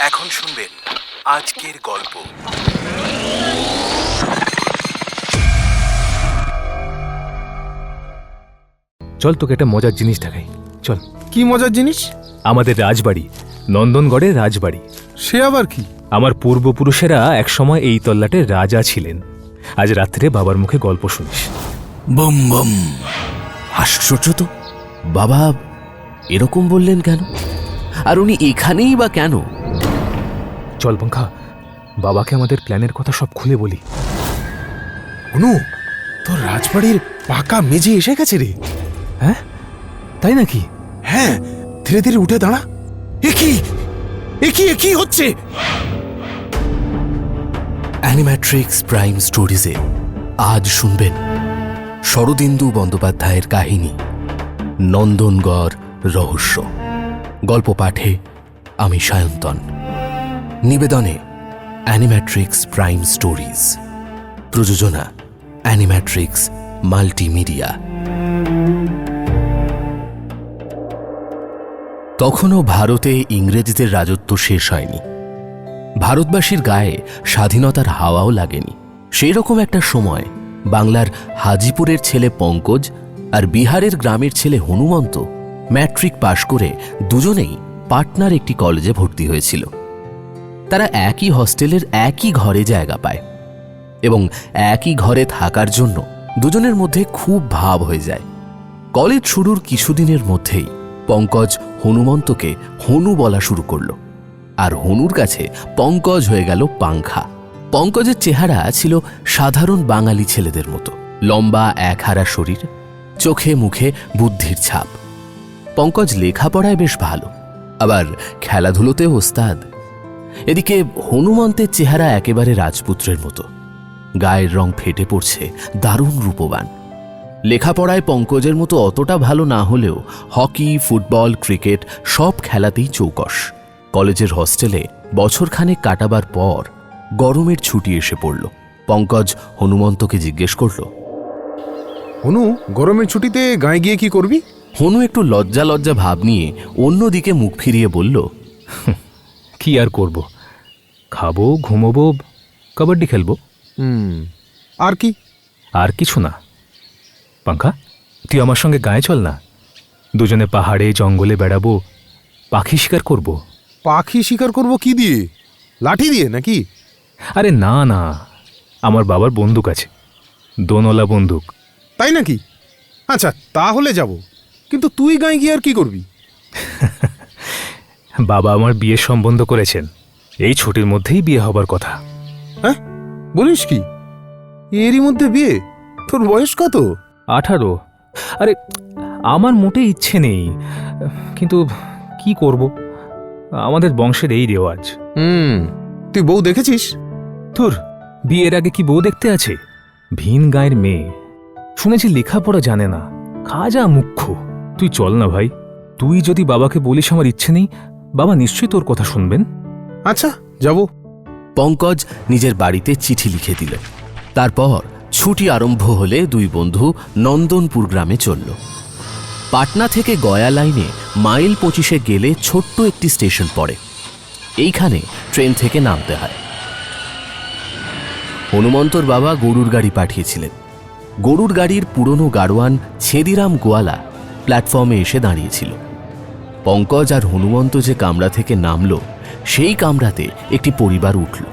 এখন শুনবেন আজকের গল্প। চল তোকে একটা মজার জিনিস দেখাই, চল। কি মজার জিনিস? আমাদের রাজবাড়ি, নন্দনগড়ের রাজবাড়ি। সে আবার কি? আমার পূর্বপুরুষেরা একসময় এই তল্লাটের রাজা ছিলেন। আজ রাত্রে বাবার মুখে গল্প শুনিস। বম বম, আশ্চর্য তো, বাবা এরকম বললেন কেন? আর উনি এখানেই বা কেন? চল পঙ্খা, বাবাকে আমাদের প্ল্যানের কথা সব খুলে বলি। অনু, তোর রাজবাড়ির পাকা মেঝে এসে গেছে রে। হ্যাঁ, তাই নাকি? হ্যাঁ, ধীরে ধীরে উঠে দাঁড়া। এ কি হচ্ছে? অ্যানিম্যাট্রিক্স প্রাইম স্টোরিজে আজ শুনবেন শরদিন্দু বন্দ্যোপাধ্যায়ের কাহিনী নন্দনগড় রহস্য। গল্প পাঠে আমি সায়ন্তন, নিবেদনে অ্যানিম্যাট্রিক্স প্রাইম স্টোরিজ, প্রযোজনা অ্যানিম্যাট্রিক্স মাল্টিমিডিয়া। তখনও ভারতে ইংরেজদের রাজত্ব শেষ হয়নি। ভারতবাসীর গায়ে স্বাধীনতার হাওয়াও লাগেনি। সেই রকম একটা সময় বাংলার হাজিপুরের ছেলে পঙ্কজ আর বিহারের গ্রামের ছেলে হনুমন্ত ম্যাট্রিক পাশ করে দুজনেই পাটনার একটি কলেজে ভর্তি হয়েছিল। তারা একই হস্টেলের একই ঘরে জায়গা পায় এবং একই ঘরে থাকার জন্য দুজনের মধ্যে খুব ভাব হয়ে যায়। কলেজ শুরুর কিছুদিনের মধ্যেই পঙ্কজ হনুমন্তকে হনু বলা শুরু করল, আর হনুর কাছে পঙ্কজ হয়ে গেল পাংখা। পঙ্কজের চেহারা ছিল সাধারণ বাঙালি ছেলেদের মতো, লম্বা একহারা শরীর, চোখে মুখে বুদ্ধির ছাপ। পঙ্কজ লেখাপড়ায় বেশ ভালো, আবার খেলাধুলোতেও ওস্তাদ। এদিকে হনুমন্তের চেহারা একেবারে রাজপুত্রের মতো, গায়ের রং ফেটে পড়ছে, দারুণ রূপবান। লেখাপড়ায় পঙ্কজের মতো অতটা ভালো না হলেও হকি, ফুটবল, ক্রিকেট সব খেলাতেই চৌকস। কলেজের হস্টেলে বছরখানেক কাটাবার পর গরমের ছুটি এসে পড়ল। পঙ্কজ হনুমন্তকে জিজ্ঞেস করল, অনু, গরমের ছুটিতে গায়ে গিয়ে কি করবি? হনু একটু লজ্জা লজ্জা ভাব নিয়ে অন্যদিকে মুখ ফিরিয়ে বলল, কি আর করব, খাবো, ঘুমোবো, কবাড্ডি খেলবো। আর কি? আর কিছু না। পাঙ্খা, তুই আমার সঙ্গে গায়ে চল না, দুজনে পাহাড়ে জঙ্গলে বেড়াবো, পাখি শিকার করব। পাখি শিকার করব কি দিয়ে? লাঠি দিয়ে নাকি? আরে না না, আমার বাবার বন্দুক আছে, দোনলা বন্দুক। তাই নাকি? আচ্ছা, তাহলে যাব, কিন্তু তুই গায়ে গিয়ে আর কি করবি? বাবা আমার বিয়ের সম্বন্ধ করেছেন, এই ছুটির মধ্যেই বিয়ে হবার কথা। হ্যাঁ, বলিস কি? এরই মধ্যে বিয়ে? তোর বয়স কত? 18। আরে আমার মোটে ইচ্ছে নেই, কিন্তু কি করব, আমাদের বংশের এই রেওয়াজ। তুই বউ দেখেছিস? তোর বিয়ের আগে কি বউ দেখতে আছে? ভিন গায়ের মেয়ে, শুনেছি লেখাপড়া জানে না, খাজা মুখ্য। তুই চল না ভাই, তুই যদি বাবাকে বলিস আমার ইচ্ছে নেই, বাবা নিশ্চয়ই তোর কথা শুনবেন। আচ্ছা, যাব। পঙ্কজ নিজের বাড়িতে চিঠি লিখে দিল। তারপর ছুটি আরম্ভ হলে দুই বন্ধু নন্দনপুর গ্রামে চলল। পাটনা থেকে গয়া লাইনে মাইল 25 গেলে ছোট্ট একটি স্টেশন পড়ে। এইখানে ট্রেন থেকে নামতে হয়। হনুমন্তর বাবা গরুর গাড়ি পাঠিয়েছিলেন। গরুর গাড়ির পুরনো গাড়োয়ান ছেদিরাম গোয়ালা প্ল্যাটফর্মে এসে দাঁড়িয়েছিল। পঙ্কজ আর হনুমন্ত যে কামরা থেকে নামল, সেই কামরাতে একটি পরিবার উঠল,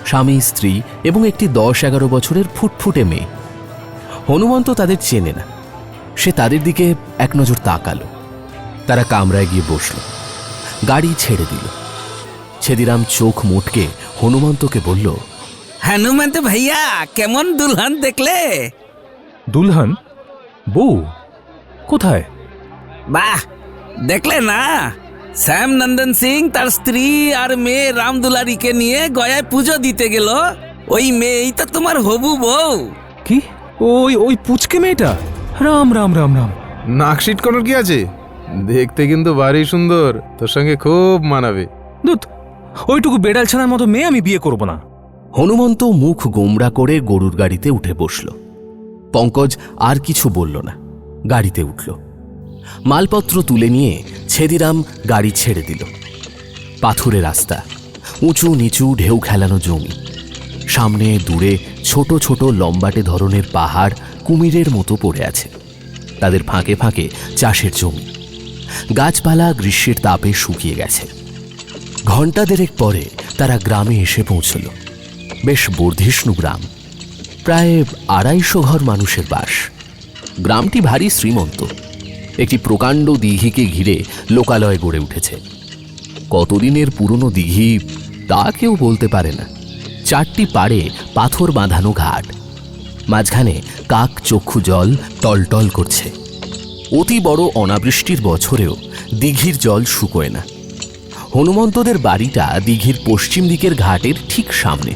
স্বামী, স্ত্রী এবং একটি 10-11 বছরের ফুটফুটে মেয়ে। হনুমন্ত তাদের চেনে না, সে তাদের দিকে এক নজর তাকালো। তারা কামরায় গিয়ে বসল, গাড়ি ছেড়ে দিল। ছেদিরাম চোখ মুটকে হনুমন্তকে বলল, হনুমন্ত ভাইয়া, কেমন দুলহান দেখলে? দুলহান? বউ কোথায়? বাহ, দেখলে না? শ্যাম নন্দন সিং তার স্ত্রী আর মেয়ে রামদুলারিকে নিয়ে গয়ায় পুজো দিতে গেল। ওই মেয়েই তো তোমার হবু বউ। কি? ওই ওই পুচকে মেয়েটা? রাম রাম রাম রাম। নাক সিটকানোর কি আছে? দেখতে কিন্তু ভারী সুন্দর, তোর সঙ্গে খুব মানাবে। দুধ, ওইটুকু বেড়াল ছানার মতো মেয়ে আমি বিয়ে করব না। হনুমন্ত মুখ গোমড়া করে গরুর গাড়িতে উঠে বসল। পঙ্কজ আর কিছু বলল না, গাড়িতে উঠল। মালপত্র তুলে নিয়ে ছেদিরাম গাড়ি ছেড়ে দিল। পাথুরে রাস্তা, উঁচু নিচু ঢেউ খেলানো জমি, সামনে দূরে ছোট ছোট লম্বাটে ধরনের পাহাড় কুমিরের মতো পড়ে আছে। তাদের ফাঁকে ফাঁকে চাষের জমি, গাছপালা গ্রীষ্মের তাপে শুকিয়ে গেছে। ঘণ্টা দেড়েক পরে তারা গ্রামে এসে পৌঁছল। বেশ বর্ধিষ্ণু গ্রাম, প্রায় 250 ঘর মানুষের বাস। গ্রামটি ভারী শ্রীমন্ত। একটি প্রকাণ্ড দিঘিকে ঘিরে লোকালয় গড়ে উঠেছে। কতদিনের পুরনো দিঘি তা কেউ বলতে পারে না। 4টি পাড়ে পাথর বাঁধানো ঘাট, মাঝখানে কাক চক্ষু জল টলটল করছে। অতি বড় অনাবৃষ্টির বছরেও দিঘির জল শুকোয় না। হনুমন্তদের বাড়িটা দিঘির পশ্চিম দিকের ঘাটের ঠিক সামনে।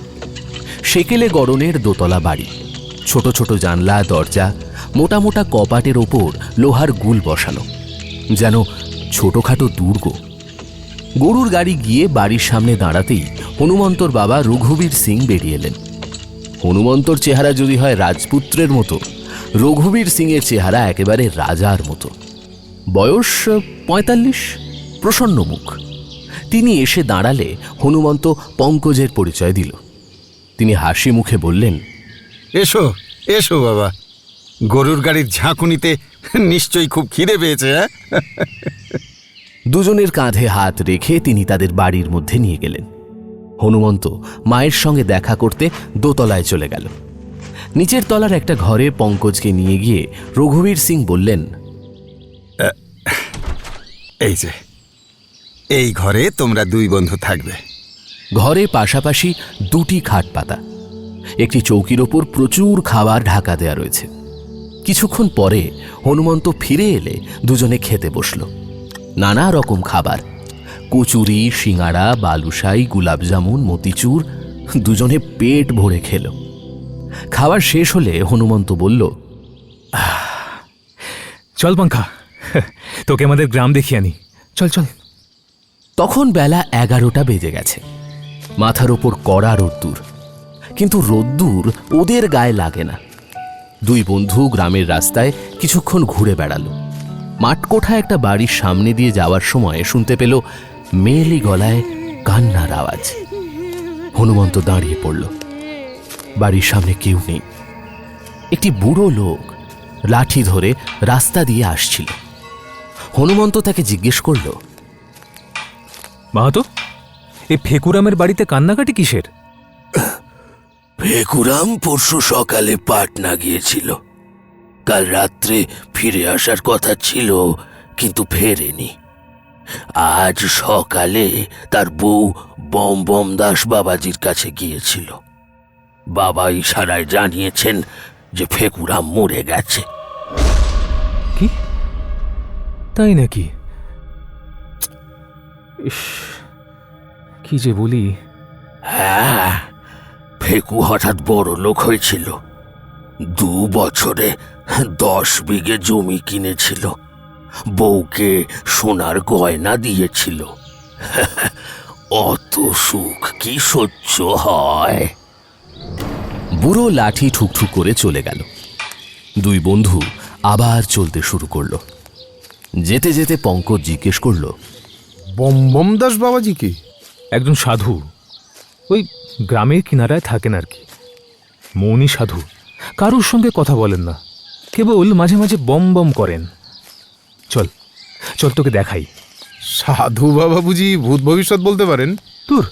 সেকেলে গড়নের দোতলা বাড়ি, ছোট ছোট জানলা দরজা, মোটা মোটা কপাটের ওপর লোহার গুল বসানো, যেন ছোটখাটো দুর্গ। গরুর গাড়ি গিয়ে বাড়ির সামনে দাঁড়াতেই হনুমন্তর বাবা রঘুবীর সিং বেরিয়ে এলেন। হনুমন্তর চেহারা যদি হয় রাজপুত্রের মতো, রঘুবীর সিংয়ের চেহারা একেবারে রাজার মতো। বয়স 45, প্রসন্ন মুখ। তিনি এসে দাঁড়ালে হনুমন্ত পঙ্কজের পরিচয় দিল। তিনি হাসি মুখে বললেন, এসো এসো বাবা, গরুর গাড়ির ঝাঁকুনিতে নিশ্চয়ই খুব খিদে পেয়েছে। দুজনের কাঁধে হাত রেখে তিনি তাদের বাড়ির মধ্যে নিয়ে গেলেন। হনুমন্ত মায়ের সঙ্গে দেখা করতে দোতলায় চলে গেল। নিচের তলার একটা ঘরে পঙ্কজকে নিয়ে গিয়ে রঘুবীর সিং বললেন, এই যে, এই ঘরে তোমরা 2 বন্ধু থাকবে। ঘরে পাশাপাশি 2টি খাট পাতা, একটি চৌকির ওপর প্রচুর খাবার ঢাকা দেয়া রয়েছে। কিছুক্ষণ পরে হনুমন্ত ফিরে এলে দুজনে খেতে বসল। নানা রকম খাবার, কচুরি, সিঙাড়া, বালুশাই, গুলাবজামুন, মতিচুর, দুজনে পেট ভরে খেল। খাবার শেষ হলে হনুমন্ত বলল, চল পাঙ্খা, তোকে আমাদের গ্রাম দেখিয়ে আনি, চল চল। তখন বেলা 11টা বেজে গেছে। মাথার ওপর কড়া রোদ্দুর, কিন্তু রোদ্দুর ওদের গায়ে লাগে না। 2 বন্ধু গ্রামের রাস্তায় কিছুক্ষণ ঘুরে বেড়ালো। মাঠকোঠা একটা বাড়ির সামনে দিয়ে যাওয়ার সময় শুনতে পেল মেয়েলি গলায় কান্নার আওয়াজ। হনুমন্ত দাঁড়িয়ে পড়ল। বাড়ির সামনে কেউ নেই। একটি বুড়ো লোক লাঠি ধরে রাস্তা দিয়ে আসছিল। হনুমন্ত তাকে জিজ্ঞেস করল, মাহাতো, এ ফেকুরামের বাড়িতে কান্নাকাটি কিসের? ফেকুরাম পরশু সকালে পাটনা গিয়েছিল। কাল রাত্রে ফিরে আসার কথা ছিল, কিন্তু ফেরেনি। আজ সকালে তার বউ বম বম দাস বাবাজির কাছে গিয়েছিল। বাবা ইশারায় জানিয়েছেন যে ফেকুরাম মরে গেছে। কি, তাই নাকি? ইস, কি যে বলি। হ্যাঁ, ফেকু হঠাৎ বড় লোক হয়েছিল। 2 বছরে 10 বিঘে জমি কিনেছিল। বউকে সোনার গয়না দিয়েছিল। অত সুখ কি সহ্য হয়? বুড়ো লাঠি ঠুকঠুক করে চলে গেল। 2 বন্ধু আবার চলতে শুরু করলো। যেতে যেতে পঙ্কজ জিজ্ঞেস করল, বম দাস বাবাজি কি? একজন সাধু, ওই গ্রামের কিনারায় থাকেন আর কি। মৌনী সাধু, কারোর সঙ্গে কথা বলেন না, কেবল মাঝে মাঝে বম বম করেন। চল চল, তোকে দেখাই। সাধু বাবা বুঝি ভূত ভবিষ্যৎ বলতে পারেন? তোর,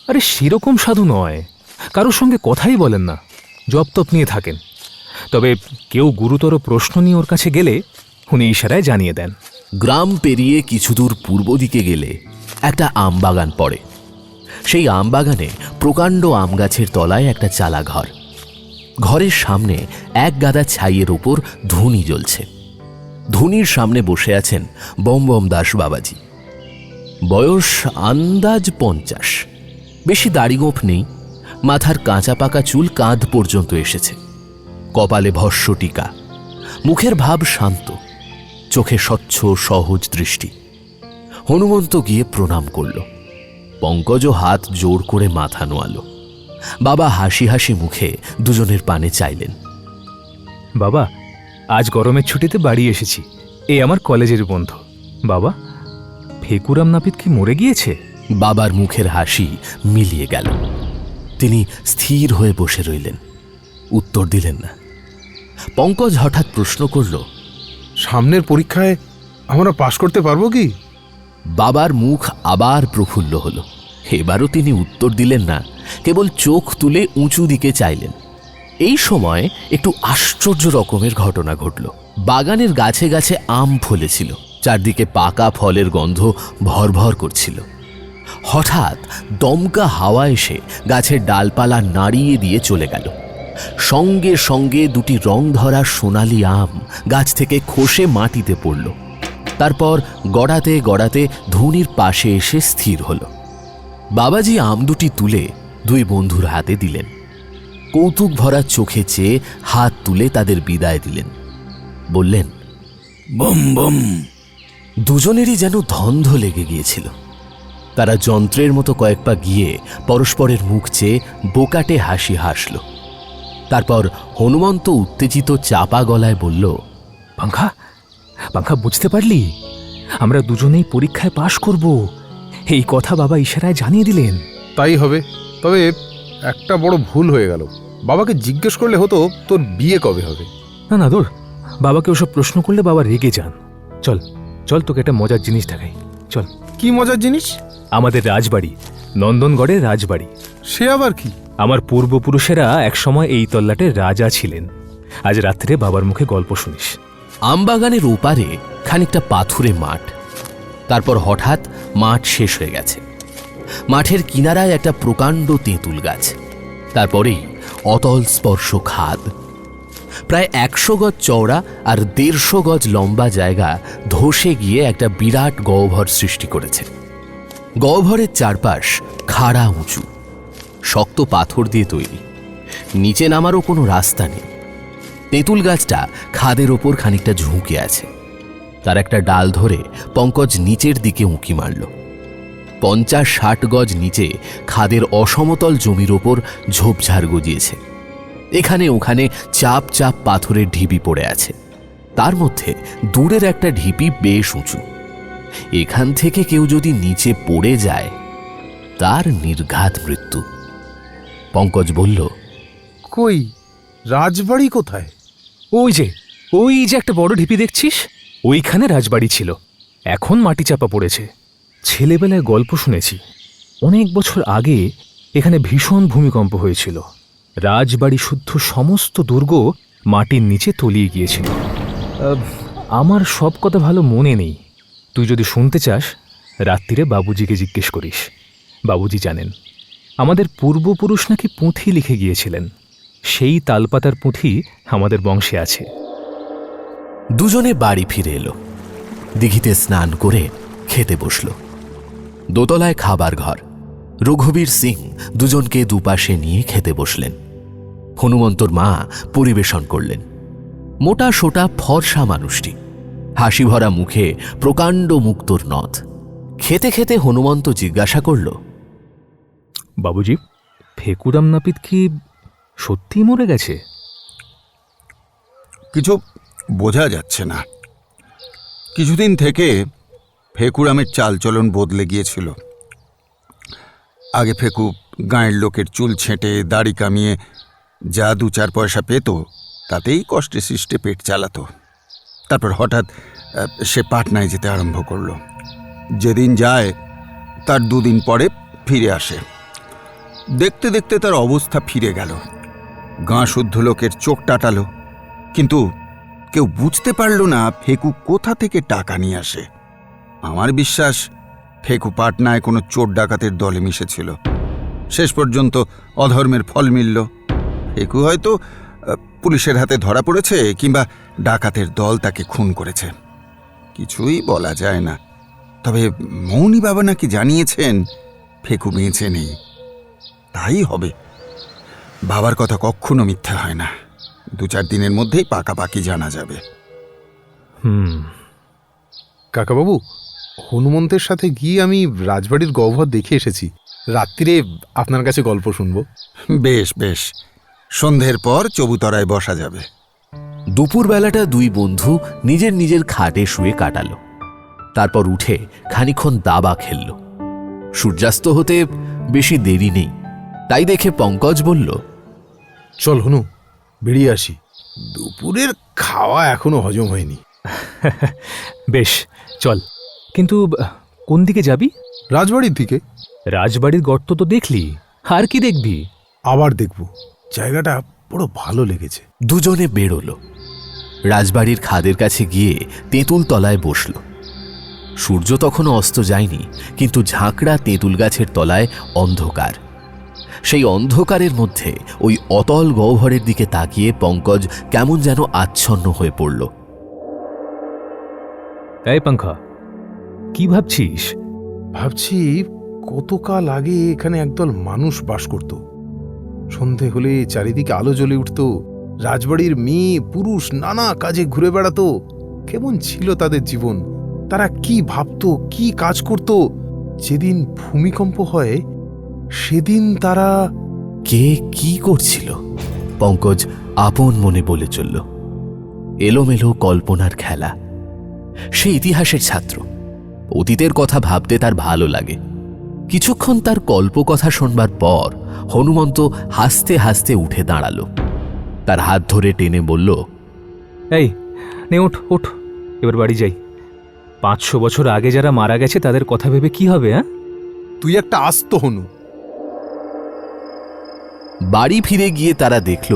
আরে সেরকম সাধু নয়, কারোর সঙ্গে কথাই বলেন না, জপ তপ নিয়ে থাকেন। তবে কেউ গুরুতর প্রশ্ন নিয়ে ওর কাছে গেলে উনি ইশারায় জানিয়ে দেন। গ্রাম পেরিয়ে কিছু দূর পূর্ব দিকে গেলে একটা আমবাগান পড়ে। সেই আমবাগানে প্রকাণ্ড আম গাছের তলায় একটা চালা ঘর। ঘরের সামনে এক গাদা ছাইয়ের ওপর ধুনি জ্বলছে। ধুনির সামনে বসে আছেন বম বম দাস বাবাজি। বয়স আন্দাজ 50। বেশি দাড়িগোঁফ নেই, মাথার কাঁচা পাকা চুল কাঁধ পর্যন্ত এসেছে, কপালে ভস্য টিকা, মুখের ভাব শান্ত, চোখে স্বচ্ছ সহজ দৃষ্টি। হনুমন্ত গিয়ে প্রণাম করল। পঙ্কজও হাত জোর করে মাথা নোয়াল। বাবা হাসি হাসি মুখে দুজনের পানে চাইলেন। বাবা, আজ গরমের ছুটিতে বাড়ি এসেছি, এই আমার কলেজের বন্ধু। বাবা, ফেকুরাম নাপিত কি মরে গিয়েছে? বাবার মুখের হাসি মিলিয়ে গেল। তিনি স্থির হয়ে বসে রইলেন, উত্তর দিলেন না। পঙ্কজ হঠাৎ প্রশ্ন করল, সামনের পরীক্ষায় আমরা পাশ করতে পারবো কি? বাবার মুখ আবার প্রফুল্ল হল। এবারও তিনি উত্তর দিলেন না, কেবল চোখ তুলে উঁচু দিকে চাইলেন। এই সময় একটু আশ্চর্য রকমের ঘটনা ঘটল। বাগানের গাছে গাছে আম ফলেছিল, চারদিকে পাকা ফলের গন্ধ ভরভর করছিল। হঠাৎ দমকা হাওয়া এসে গাছের ডালপালা নাড়িয়ে দিয়ে চলে গেল। সঙ্গে সঙ্গে দুটি রং ধরা সোনালি আম গাছ থেকে খসে মাটিতে পড়ল। তারপর গড়াতে গড়াতে ধুনির পাশে এসে স্থির হল। বাবাজি আম দুটি তুলে দুই বন্ধুর হাতে দিলেন। কৌতুক ভরা চোখে চেয়ে হাত তুলে তাদের বিদায় দিলেন। বললেন, বম বম। দুজনেরই যেন ধন্ধ লেগে গিয়েছিল। তারা যন্ত্রের মতো কয়েক পা গিয়ে পরস্পরের মুখ চেয়ে বোকাটে হাসি হাসল। তারপর হনুমন্ত উত্তেজিত চাপা গলায় বলল, পাঙ্খা, পাঙ্খা, বুঝতে পারলি? আমরা দুজনেই পরীক্ষায় পাশ করব। এই কথা বাবা ইশারায় জানিয়ে দিলেন। তাই হবে। তবে একটা বড় ভুল হয়ে গেল। বাবাকে জিজ্ঞেস করলে হতো তোর বিয়ে কবে হবে। না না, দূর, বাবাকে ওসব প্রশ্ন করলে বাবা রেগে যান। চল চল, তোকে একটা মজার জিনিস দেখাই, চল। কি মজার জিনিস? আমাদের রাজবাড়ি, নন্দনগড়ের রাজবাড়ি। সে আবার কি? আমার পূর্বপুরুষেরা একসময় এই তল্লাটের রাজা ছিলেন। আজ রাত্রে বাবার মুখে গল্প শুনিস। আমবাগানের ওপারে খানিকটা পাথুরে মাঠ। তারপর হঠাৎ মাঠ শেষ হয়ে গেছে। মাঠের কিনারায় একটা প্রকাণ্ড তেঁতুল গাছ, তারপরেই অতল স্পর্শ খাদ। প্রায় 100 গজ চওড়া আর 150 গজ লম্বা জায়গা ধসে গিয়ে একটা বিরাট গহ্বর সৃষ্টি করেছে। গহ্বরের চারপাশ খাড়া উঁচু, শক্ত পাথর দিয়ে তৈরি। নিচে নামারও কোনো রাস্তা নেই। তেঁতুল গাছটা খাদের ওপর খানিকটা ঝুঁকে আছে। তার একটা ডাল ধরে পঙ্কজ নিচের দিকে উঁকি মারল। 50-60 গজ নিচে খাদের অসমতল জমির ওপর ঝোপঝাড় গজিয়েছে। এখানে ওখানে চাপ চাপ পাথরের ঢিপি পড়ে আছে। তার মধ্যে দূরের একটা ঢিপি বেশ উঁচু। এখান থেকে কেউ যদি নিচে পড়ে যায়, তার নির্ঘাত মৃত্যু। পঙ্কজ বলল, কই, রাজবাড়ি কোথায়? ওই যে একটা বড় ঢিপি দেখছিস, ওইখানে রাজবাড়ি ছিল। এখন মাটি চাপা পড়েছে। ছেলেবেলায় গল্প শুনেছি, অনেক বছর আগে এখানে ভীষণ ভূমিকম্প হয়েছিল। রাজবাড়ি শুদ্ধ সমস্ত দুর্গ মাটির নিচে তলিয়ে গিয়েছিল। আমার সব কথা ভালো মনে নেই। তুই যদি শুনতে চাস, রাত্রিরে বাবুজিকে জিজ্ঞেস করিস। বাবুজি জানেন। আমাদের পূর্বপুরুষ নাকি পুঁথি লিখে গিয়েছিলেন। সেই তালপাতার পুঁথি আমাদের বংশে আছে। দুজনে বাড়ি ফিরে এলো। দিঘিতে স্নান করে খেতে বসল। দোতলায় খাবার ঘর। রঘুবীর সিং দুজনকে দুপাশে নিয়ে খেতে বসলেন। হনুমন্তর মা পরিবেশন করলেন। মোটা সোটা ফর্সা মানুষটি, হাসি ভরা মুখে প্রকাণ্ড মুক্তোর নথ। খেতে খেতে হনুমন্ত জিজ্ঞাসা করল, বাবুজি, ফেকুরাম নাপিত কি সত্যি মরে গেছে? কিছু বোঝা যাচ্ছে না। কিছুদিন থেকে ফেকুরামের চালচলন বদলে গিয়েছিল। আগে ফেকু গাঁয়ের লোকের চুল ছেঁটে দাড়ি কামিয়ে যা 2-4 পয়সা পেত, তাতেই কষ্টে সৃষ্টে পেট চালাতো। তারপর হঠাৎ সে পাটনায় যেতে আরম্ভ করলো। যেদিন যায় তার 2 দিন পরে ফিরে আসে। দেখতে দেখতে তার অবস্থা ফিরে গেল। গাঁ শুদ্ধ লোকের চোখ টাটালো, কিন্তু কেউ বুঝতে পারল না ফেকু কোথা থেকে টাকা নিয়ে আসে। আমার বিশ্বাস ফেকু পাটনায় কোনো চোর ডাকাতের দলে মিশেছিল। শেষ পর্যন্ত অধর্মের ফল মিলল। ফেকু হয়তো পুলিশের হাতে ধরা পড়েছে, কিংবা ডাকাতের দল তাকে খুন করেছে। কিছুই বলা যায় না। তবে মৌনী বাবা নাকি জানিয়েছেন ফেকু বেঁচে নেই। তাই হবে। বাবার কথা কখনো মিথ্যা হয় না। 2-4 দিনের মধ্যেই পাকাপাকি জানা যাবে। কাকাবাবু, হনুমন্তের সাথে গিয়ে আমি রাজবাড়ির গহ্বর দেখে এসেছি। রাত্রিরে আপনার কাছে গল্প শুনবো। বেশ বেশ, সন্ধ্যের পর চবুতরায় বসা যাবে। দুপুরবেলাটা দুই বন্ধু নিজের নিজের খাটে শুয়ে কাটালো। তারপর উঠে খানিকক্ষণ দাবা খেলল। সূর্যাস্ত হতে বেশি দেরি নেই, তাই দেখে পঙ্কজ বলল, চল হনু, বেরিয়ে আসি। দুপুরের খাওয়া এখনো হজম হয়নি। বেশ, চল। কিন্তু কোন দিকে যাবি? রাজবাড়ির দিকে। রাজবাড়ির গর্ত তো দেখলি, আর কি দেখবি? আবার দেখব। জায়গাটা বড় ভালো লেগেছে। দুজনে বেরোল। রাজবাড়ির খাদের কাছে গিয়ে তেঁতুল তলায় বসল। সূর্য তখনও অস্ত যায়নি, কিন্তু ঝাঁকড়া তেঁতুল গাছের তলায় অন্ধকার। সেই অন্ধকারের মধ্যে ওই অতল গহ্বরের দিকে তাকিয়ে পঙ্কজ কেমন যেন আচ্ছন্ন হয়ে পড়ল। এই পাঙ্খা, কি ভাবছিস? ভাবছি কতকাল আগে এখানে একদল মানুষ বাস করত। সন্ধে হলে চারিদিকে আলো জ্বলে উঠত। রাজবাড়ির মেয়ে পুরুষ নানা কাজে ঘুরে বেড়াতো। কেমন ছিল তাদের জীবন? তারা কি ভাবতো, কি কাজ করত? যেদিন ভূমিকম্প হয় সেদিন তারা কে কি করছিল পঙ্কজ আপন মনে বলে চলল। এলোমেলো কল্পনার খেলা। সে ইতিহাসের ছাত্র, অতীতের কথা ভাবতে তার ভালো লাগে। কিছুক্ষণ তার কল্পকথা শোনবার পর হনুমন্ত হাসতে হাসতে উঠে দাঁড়াল। তার হাত ধরে টেনে বলল, এই নে, ওঠ ওঠ, এবার বাড়ি যাই। 500 বছর আগে যারা মারা গেছে তাদের কথা ভেবে কি হবে? হ্যাঁ, তুই একটা আস্ত হনু। বাড়ি ফিরে গিয়ে তারা দেখল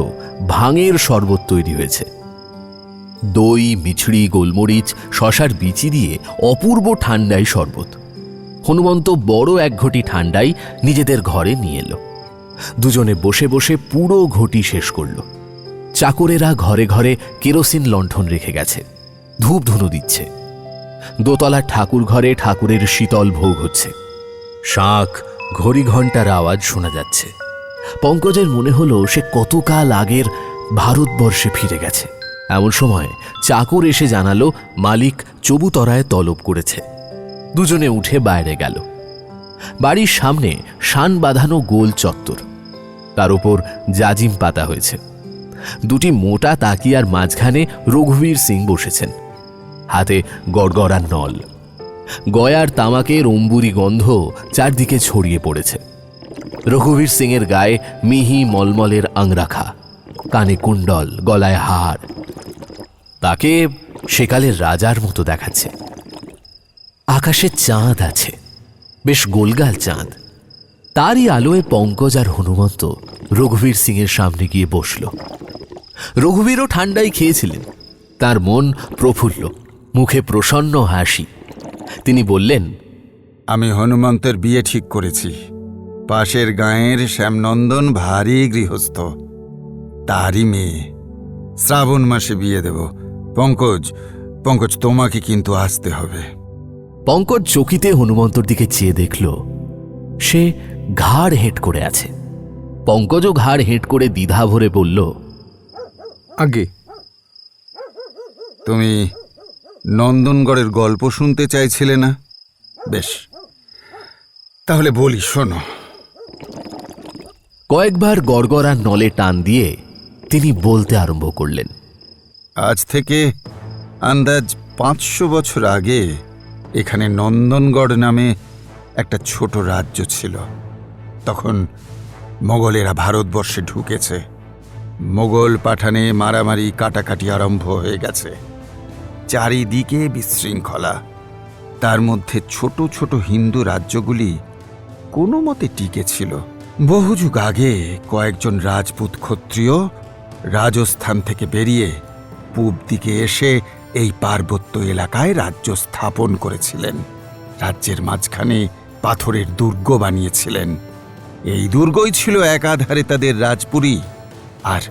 ভাঙের শরবত তৈরি হয়েছে। দই, মিছড়ি, গোলমরিচ, শশার বিচি দিয়ে অপূর্ব ঠান্ডাই শরবত। হনুমন্ত বড় এক ঘটি ঠান্ডাই নিজেদের ঘরে নিয়ে এলো। দুজনে বসে বসে পুরো ঘটি শেষ করল। চাকরেরা ঘরে ঘরে কেরোসিন লণ্ঠন রেখে গেছে, ধূপ ধুনো দিচ্ছে। দোতলার ঠাকুর ঘরে ঠাকুরের শীতল ভোগ হচ্ছে। শাঁখ, ঘড়ি ঘণ্টার আওয়াজ শোনা যাচ্ছে। পঙ্কজের মনে হলো সে কতকাল আগের ভারতবর্ষে ফিরে গেছে। এমন সময় চাকর এসে জানালো মালিক চবুতরায় তলব করেছে। দুজনে উঠে বাইরে গেল। বাড়ির সামনে শান বাঁধানো গোল চত্বর, তার উপর জাজিম পাতা হয়েছে। দুটি মোটা তাকিয়ার মাঝখানে রঘুবীর সিং বসেছেন, হাতে গড়গড়ার নল। গয়ার তামাকের অম্বুরি গন্ধ চারদিকে ছড়িয়ে পড়েছে। রঘুবীর সিংয়ের গায়ে মিহি মলমলের আংরাখা, কানে কুণ্ডল, গলায় হার। তাকে সেকালের রাজার মতো দেখাচ্ছে। আকাশে চাঁদ আছে, বেশ গোলগাল চাঁদ। তারই আলোয় পঙ্কজ আর হনুমন্ত রঘুবীর সিংয়ের সামনে গিয়ে বসল। রঘুবীরও ঠান্ডাই খেয়েছিলেন। তার মন প্রফুল্ল, মুখে প্রসন্ন হাসি। তিনি বললেন, আমি হনুমন্তের বিয়ে ঠিক করেছি। পাশের গাঁয়ের শ্যামনন্দন ভারী গৃহস্থ, তারই মেয়ে। শ্রাবণ মাসে বিয়ে দেব। পঙ্কজ, পঙ্কজ, তোমাকে কিন্তু আসতে হবে। পঙ্কজ চকিতে হনুমন্তর দিকে চেয়ে দেখল সে ঘাড় হেঁট করে আছে। পঙ্কজও ঘাড় হেঁট করে দ্বিধা ভরে বলল, আগে তুমি নন্দনগড়ের গল্প শুনতে চাইছিলে না? বেশ, তাহলে বলি, শোনো। কয়েকবার গড়গড়ার নলে টান দিয়ে তিনি বলতে আরম্ভ করলেন। আজ থেকে আন্দাজ 500 বছর আগে এখানে নন্দনগড় নামে একটা ছোট রাজ্য ছিল। তখন মোগলেরা ভারতবর্ষে ঢুকেছে। মোগল পাঠানে মারামারি কাটাকাটি আরম্ভ হয়ে গেছে। চারিদিকে বিশৃঙ্খলা। তার মধ্যে ছোট ছোট হিন্দু রাজ্যগুলি কোনো মতে টিকে ছিল। বহু যুগ আগে কয়েকজন রাজপুত ক্ষত্রিয় রাজস্থান থেকে বেরিয়ে পূব দিকে এসে এই পার্বত্য এলাকায় রাজ্য স্থাপন করেছিলেন। রাজ্যের মাঝখানে পাথরের দুর্গ বানিয়েছিলেন। এই দুর্গই ছিল একাধারে তাদের রাজপুরী আর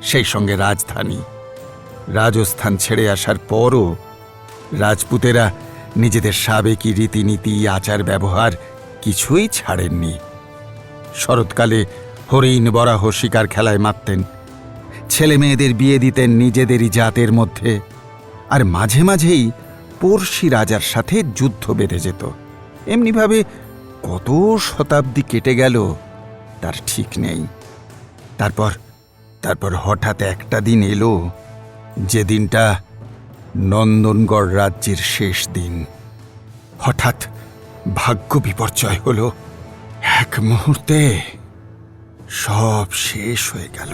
সেই সঙ্গে রাজধানী। রাজস্থান ছেড়ে আসার পরও রাজপুতেরা নিজেদের সাবেকি রীতিনীতি, আচার ব্যবহার কিছুই ছাড়েননি। শরৎকালে হরিণ বরাহ শিকার খেলায় মাততেন। ছেলে মেয়েদের বিয়ে দিতেন নিজেদেরই জাতের মধ্যে। আর মাঝে মাঝেই পড়শি রাজার সাথে যুদ্ধ বেঁধে যেত। এমনিভাবে কত শতাব্দী কেটে গেল তার ঠিক নেই। তারপর হঠাৎ একটা দিন এলো, যে দিনটা নন্দনগড় রাজ্যের শেষ দিন। হঠাৎ ভাগ্য বিপর্যয় হলো। এক মুহূর্তে সব শেষ হয়ে গেল।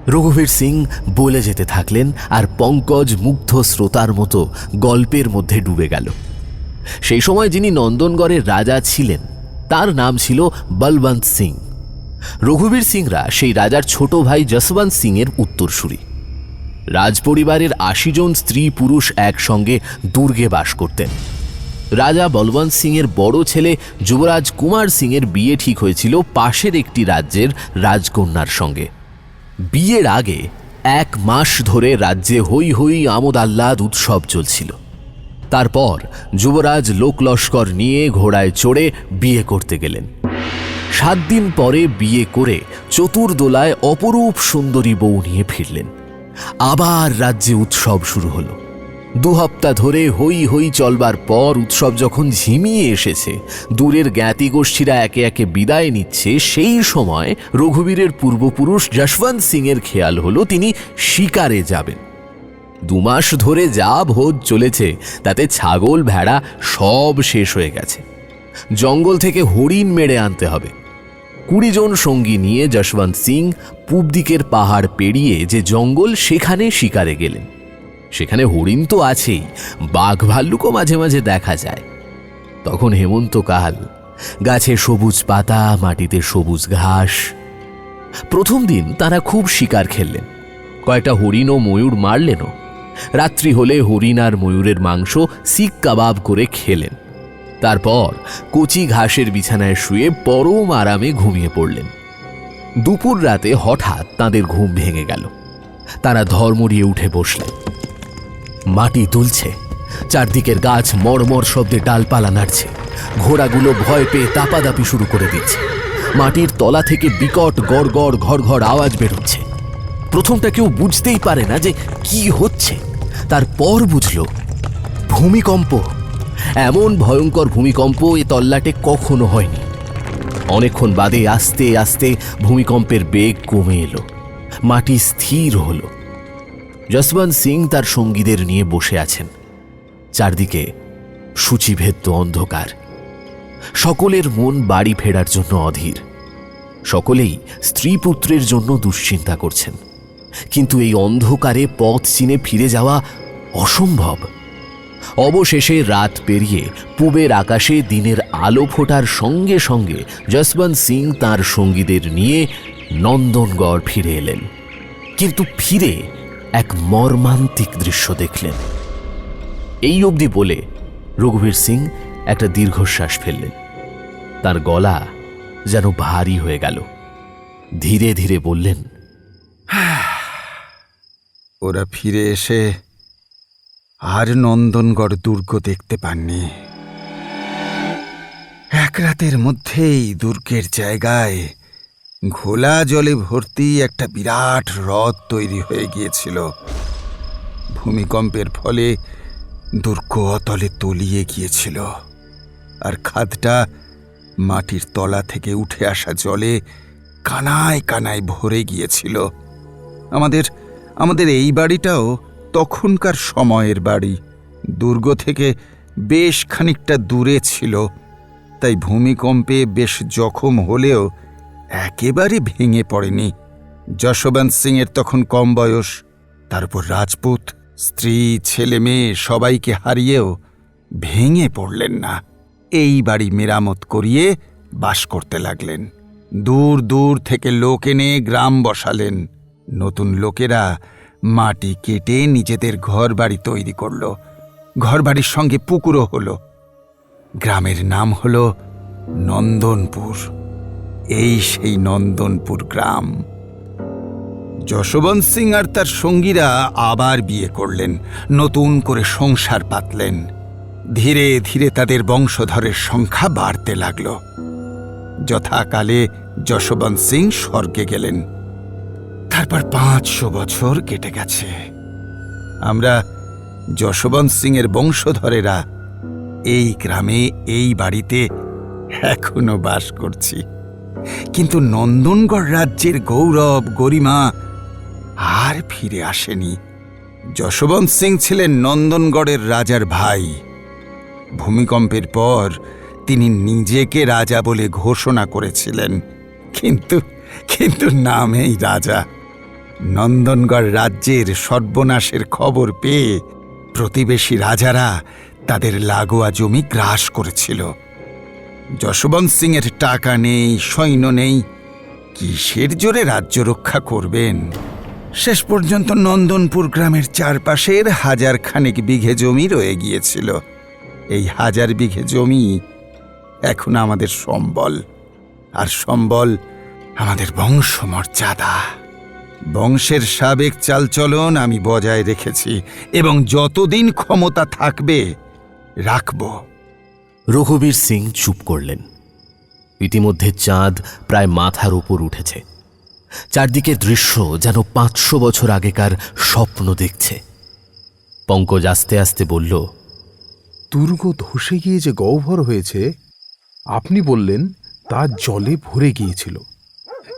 রঘুবীর সিং বলে যেতে থাকলেন, আর পঙ্কজ মুগ্ধ শ্রোতার মতো গল্পের মধ্যে ডুবে গেল। সেই সময় যিনি নন্দনগড়ের রাজা ছিলেন তার নাম ছিল বলবন্ত সিং। রঘুবীর সিংরা সেই রাজার ছোট ভাই যশবন্ত সিং এর উত্তরসূরি। রাজপরিবারের ৮০ জন স্ত্রী পুরুষ একসঙ্গে দুর্গে বাস করতেন। রাজা বলবন্ত সিং এর বড় ছেলে যুবরাজ কুমার সিং এর বিয়ে ঠিক হয়েছিল পাশের একটি রাজ্যের রাজকন্যার সঙ্গে। বিয়ের আগে ১ মাস ধরে রাজ্যে হৈ হৈ আমোদ আহ্লাদ উৎসব চলছিল। তারপর যুবরাজ লোকলস্কর নিয়ে ঘোড়ায় চড়ে বিয়ে করতে গেলেন। ৭ দিন পরে বিয়ে করে চতুর্দোলায় অপরূপ সুন্দরী বউ নিয়ে ফিরলেন। আবার রাজ্যে উৎসব শুরু হলো। ২ সপ্তাহ ধরে হৈ হৈ চলবার পর উৎসব যখন ঝিমিয়ে এসেছে, দূরের জ্ঞাতি গোষ্ঠীরা একে একে বিদায় নিচ্ছে, সেই সময় রঘুবীরের পূর্বপুরুষ যশবন্ত সিং এর খেয়াল হলো তিনি শিকারে যাবেন। ২ মাস ধরে যা ভোজ চলেছে তাতে ছাগল ভেড়া সব শেষ হয়ে গেছে। জঙ্গল থেকে হরিণ মেরে আনতে হবে। ২০ জন সঙ্গী নিয়ে যশবন্ত সিং পূব দিকের পাহাড় পেরিয়ে যে জঙ্গল সেখানে শিকারে গেলেন। সেখানে হরিণ তো আছেই, বাঘ ভাল্লুকও মাঝে মাঝে দেখা যায়। তখন হেমন্তকাল, গাছে সবুজ পাতা, মাটিতে সবুজ ঘাস। প্রথম দিন তারা খুব শিকার খেললেন, কয়েকটা হরিণ ও ময়ূর মারলেনও। রাত্রি হলে হরিণ আর ময়ূরের মাংস শিক কাবাব করে খেলেন। তারপর কচি ঘাসের বিছানায় শুয়ে পরম আরামে ঘুমিয়ে পড়লেন। দুপুর রাতে হঠাৎ তাদের ঘুম ভেঙে গেল। তারা ধর্মড়িয়ে উঠে বসলেন। মাটি দুলছে, চারদিকের গাছ মড়মড় শব্দে ডালপালা নাড়ছে। ঘোড়াগুলো ভয় পেয়ে দাপাদাপি শুরু করে দিচ্ছে। মাটির তলা থেকে বিকট গড় গড় ঘর ঘর আওয়াজ বেরোচ্ছে। প্রথমটা কেউ বুঝতেই পারে না যে কি হচ্ছে। তারপর বুঝল ভূমিকম্প। এমন ভয়ঙ্কর ভূমিকম্প এ তল্লাটে কখনো হয়নি। অনেকক্ষণ বাদে আস্তে আস্তে ভূমিকম্পের বেগ কমে এলো, মাটি স্থির হলো। যশবন্ত সিং তার সঙ্গীদের নিয়ে বসে আছেন। চারদিকে সূচিভেদ্য অন্ধকার। সকলের মন বাড়ি ফেরার জন্য অধীর। সকলেই স্ত্রী পুত্রের জন্য দুশ্চিন্তা করছেন। কিন্তু এই অন্ধকারে পথ চিনে ফিরে যাওয়া অসম্ভব। অবশেষে রাত পেরিয়ে পূবের আকাশে দিনের আলো ফোটার সঙ্গে সঙ্গে যশবন্ত সিং তাঁর সঙ্গীদের নিয়ে নন্দনগড় ফিরে এলেন। কিন্তু ফিরে এক মর্মান্তিক দৃশ্য দেখলেন। এই অবধি বলে রঘুবীর সিং একটা দীর্ঘশ্বাস ফেললেন। তার গলা যেন ভারী হয়ে গেল। ধীরে ধীরে বললেন, ওরা ফিরে এসে আর নন্দনগড় দুর্গ দেখতে পাননি। এক রাতের মধ্যেই দুর্গের জায়গায় ঘোলা জলে ভর্তি একটা বিরাট হ্রদ তৈরি হয়ে গিয়েছিল। ভূমিকম্পের ফলে দুর্গ অতলে তলিয়ে গিয়েছিল, আর খাদটা মাটির তলা থেকে উঠে আসা জলে কানায় কানায় ভরে গিয়েছিল। আমাদের এই বাড়িটাও তখনকার সময়ের বাড়ি। দুর্গ থেকে বেশ খানিকটা দূরে ছিল, তাই ভূমিকম্পে বেশ জখম হলেও একেবারে ভেঙে পড়েনি। যশবন্ত সিং এর তখন কম বয়স, তার উপর রাজপুত, স্ত্রী ছেলে মেয়ে সবাইকে হারিয়েও ভেঙে পড়লেন না। এই বাড়ি মেরামত করিয়ে বাস করতে লাগলেন। দূর দূর থেকে লোক এনে গ্রাম বসালেন। নতুন লোকেরা মাটি কেটে নিজেদের ঘর বাড়ি তৈরি করল। ঘর বাড়ির সঙ্গে পুকুরও হলো। গ্রামের নাম হলো নন্দনপুর। এই সেই নন্দনপুর গ্রাম। যশবন্ত সিং আর তার সঙ্গীরা আবার বিয়ে করলেন, নতুন করে সংসার পাতলেন। ধীরে ধীরে তাদের বংশধরের সংখ্যা বাড়তে লাগল। যথাকালে যশবন্ত সিং স্বর্গে গেলেন। তারপর ৫০০ বছর কেটে গেছে। আমরা যশবন্ত সিং এর বংশধরেরা এই গ্রামে, এই বাড়িতে এখনো বাস করছি। কিন্তু নন্দনগড় রাজ্যের গৌরব গরিমা আর ফিরে আসেনি। যশবন্ত সিং ছিলেন নন্দনগড়ের রাজার ভাই। ভূমিকম্পের পর তিনি নিজেকে রাজা বলে ঘোষণা করেছিলেন, কিন্তু কিন্তু নামেই রাজা। নন্দনগড় রাজ্যের সর্বনাশের খবর পেয়ে প্রতিবেশী রাজারা তাদের লাগোয়া জমি গ্রাস করেছিল। যশবন্ত সিংয়ের টাকা নেই, সৈন্য নেই, কিসের জোরে রাজ্য রক্ষা করবেন? শেষ পর্যন্ত নন্দনপুর গ্রামের চারপাশের 1000 খানেক বিঘে জমি রয়ে গিয়েছিল। এই 1000 বিঘে জমি এখন আমাদের সম্বল, আর সম্বল আমাদের বংশমর্যাদা। বংশের সাবেক চালচলন আমি বজায় রেখেছি এবং যতদিন ক্ষমতা থাকবে রাখব। রঘুবীর সিং চুপ করলেন। ইতিমধ্যে চাঁদ প্রায় মাথার উপর উঠেছে। চারদিকের দৃশ্য যেন 500 বছর আগেকার স্বপ্ন দেখছে। পঙ্কজ আস্তে আস্তে বলল, দুর্গ ধসে গিয়ে যে গহ্বর হয়েছে আপনি বললেন তা জলে ভরে গিয়েছিল,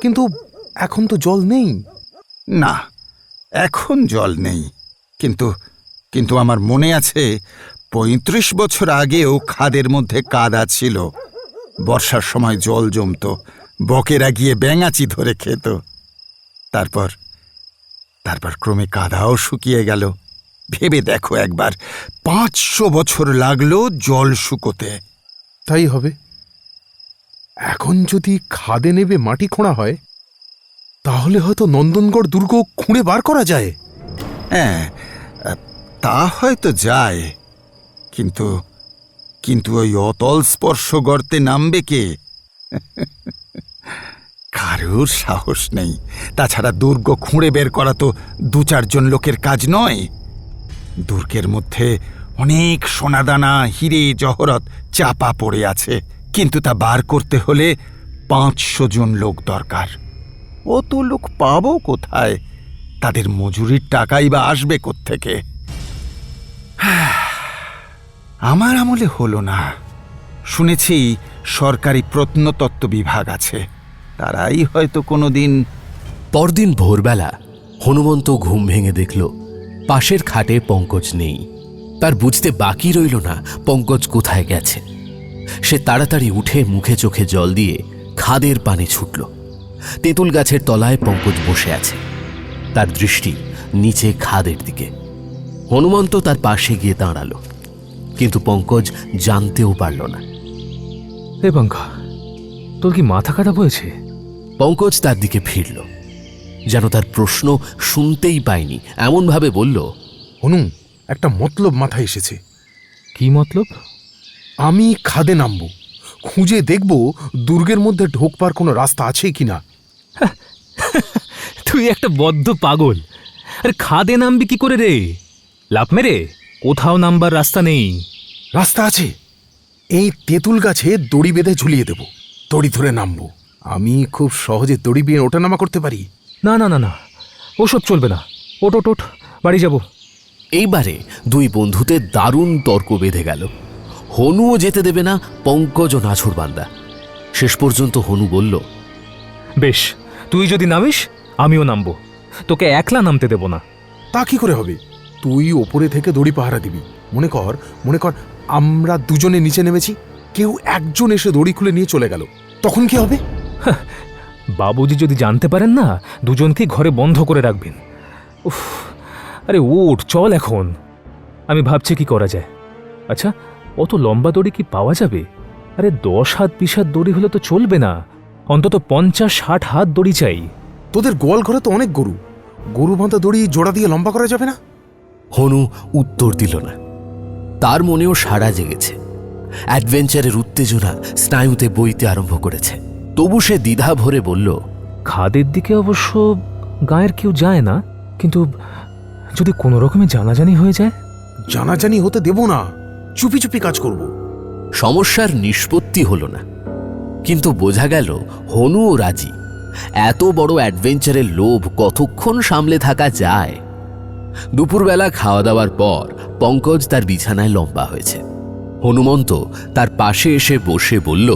কিন্তু এখন তো জল নেই। না, এখন জল নেই, কিন্তু কিন্তু আমার মনে আছে 35 বছর আগেও খাদের মধ্যে কাদা ছিল। বর্ষার সময় জল জমত, বকেরা গিয়ে ব্যাঙাচি ধরে খেত। তারপর তারপর ক্রমে কাদাও শুকিয়ে গেল। ভেবে দেখো একবার, 500 বছর লাগলো জল শুকোতে। তাই হবে। এখন যদি খাদে নেবে মাটি খোঁড়া হয় তাহলে হয়তো নন্দনগড় দুর্গ খুঁড়ে বার করা যায়। হ্যাঁ, তা হয়তো যায়, কিন্তু কিন্তু ওই অতল স্পর্শ গর্তে নামবে কে? কারুর সাহস নেই। তাছাড়া দুর্গ খুঁড়ে বের করা তো 2-4 জন লোকের কাজ নয়। দুর্গের মধ্যে অনেক সোনাদানা, হিরে জহরত চাপা পড়ে আছে, কিন্তু তা বার করতে হলে 500 জন লোক দরকার। অত লোক পাবো কোথায়? তাদের মজুরির টাকাই বা আসবে কোত্থেকে? আমার আমলে হলো না। শুনেছি সরকারি প্রত্নতত্ত্ব বিভাগ আছে, তারাই হয়তো কোনোদিন। পরদিন ভোরবেলা হনুমন্ত ঘুম ভেঙে দেখল পাশের খাটে পঙ্কজ নেই। তার বুঝতে বাকি রইল না পঙ্কজ কোথায় গেছে। সে তাড়াতাড়ি উঠে মুখে চোখে জল দিয়ে খাদের পানে ছুটল। তেঁতুল গাছের তলায় পঙ্কজ বসে আছে, তার দৃষ্টি নিচে খাদের দিকে। হনুমন্ত তার পাশে গিয়ে দাঁড়ালো, কিন্তু পঙ্কজ জানতেও পারল না। এ পঙ্কা, তোর কি মাথা খারাপ হয়েছে? পঙ্কজ তার দিকে ফিরল, যেন তার প্রশ্ন শুনতেই পায়নি, এমনভাবে বলল, হনু, একটা মতলব মাথায় এসেছে। কি মতলব? আমি খাদে নামব, খুঁজে দেখব দুর্গের মধ্যে ঢোকবার কোনো রাস্তা আছে কিনা। তুই একটা বদ্ধ পাগল। আরে খাদে নামবি কি করে রে? লাফ মেরে? কোথাও নামবার রাস্তা নেই। রাস্তা আছে। এই তেঁতুল গাছে দড়ি বেঁধে ঝুলিয়ে দেব, দড়ি ধরে নামব। আমি খুব সহজে দড়ি বেয়ে ওঠানামা করতে পারি। না না না না, ওসব চলবে না। ওট ওট ওঠ, বাড়ি যাব। এইবারে দুই বন্ধুতে দারুণ তর্ক বেঁধে গেল। হনুও যেতে দেবে না, পঙ্কজও নাছুড়বান্দা। শেষ পর্যন্ত হনু বলল, বেশ, তুই যদি নামিস আমিও নামবো, তোকে একলা নামতে দেব না। তা কি করে হবে? তুই ওপরে থেকে দড়ি পাহারা দিবি। মনে কর আমরা দুজনে নিচে নেমেছি, কেউ একজন এসে দড়ি খুলে নিয়ে চলে গেল, তখন কি হবে? বাবুজি যদি জানতে পারেন না, দুজনকে ঘরে বন্ধ করে রাখবেন। উফ, আরে ওঠ, চল এখন। আমি ভাবছি কি করা যায়। আচ্ছা, অত লম্বা দড়ি কি পাওয়া যাবে? আরে 10 হাত 20 হাত দড়ি হলে তো চলবে না, অন্তত 50-60 হাত দড়ি চাই। তোদের গোয়াল ঘরে তো অনেক গরু, গরু বাঁধা দড়ি জোড়া দিয়ে লম্বা করা যাবে না? হনু উত্তর দিল না। তার মনেও সাড়া জেগেছে। অ্যাডভেঞ্চারের উত্তেজনা স্নায়ুতে বইতে আরম্ভ করেছে। তবু সে দ্বিধা ভরে বলল, খাদের দিকে অবশ্য গায়ের কেউ যায় না, কিন্তু যদি কোনো রকমে জানাজানি হয়ে যায়? জানাজানি হতে দেব না, চুপি চুপি কাজ করব। সমস্যার নিষ্পত্তি হল না, কিন্তু বোঝা গেল হনুও রাজি। এত বড় অ্যাডভেঞ্চারের লোভ কতক্ষণ সামলে থাকা যায়? দুপুরবেলা খাওয়া দাওয়ার পর পঙ্কজ তার বিছানায় লম্বা হয়েছে। হনুমন্ত তার পাশে এসে বসে বলল,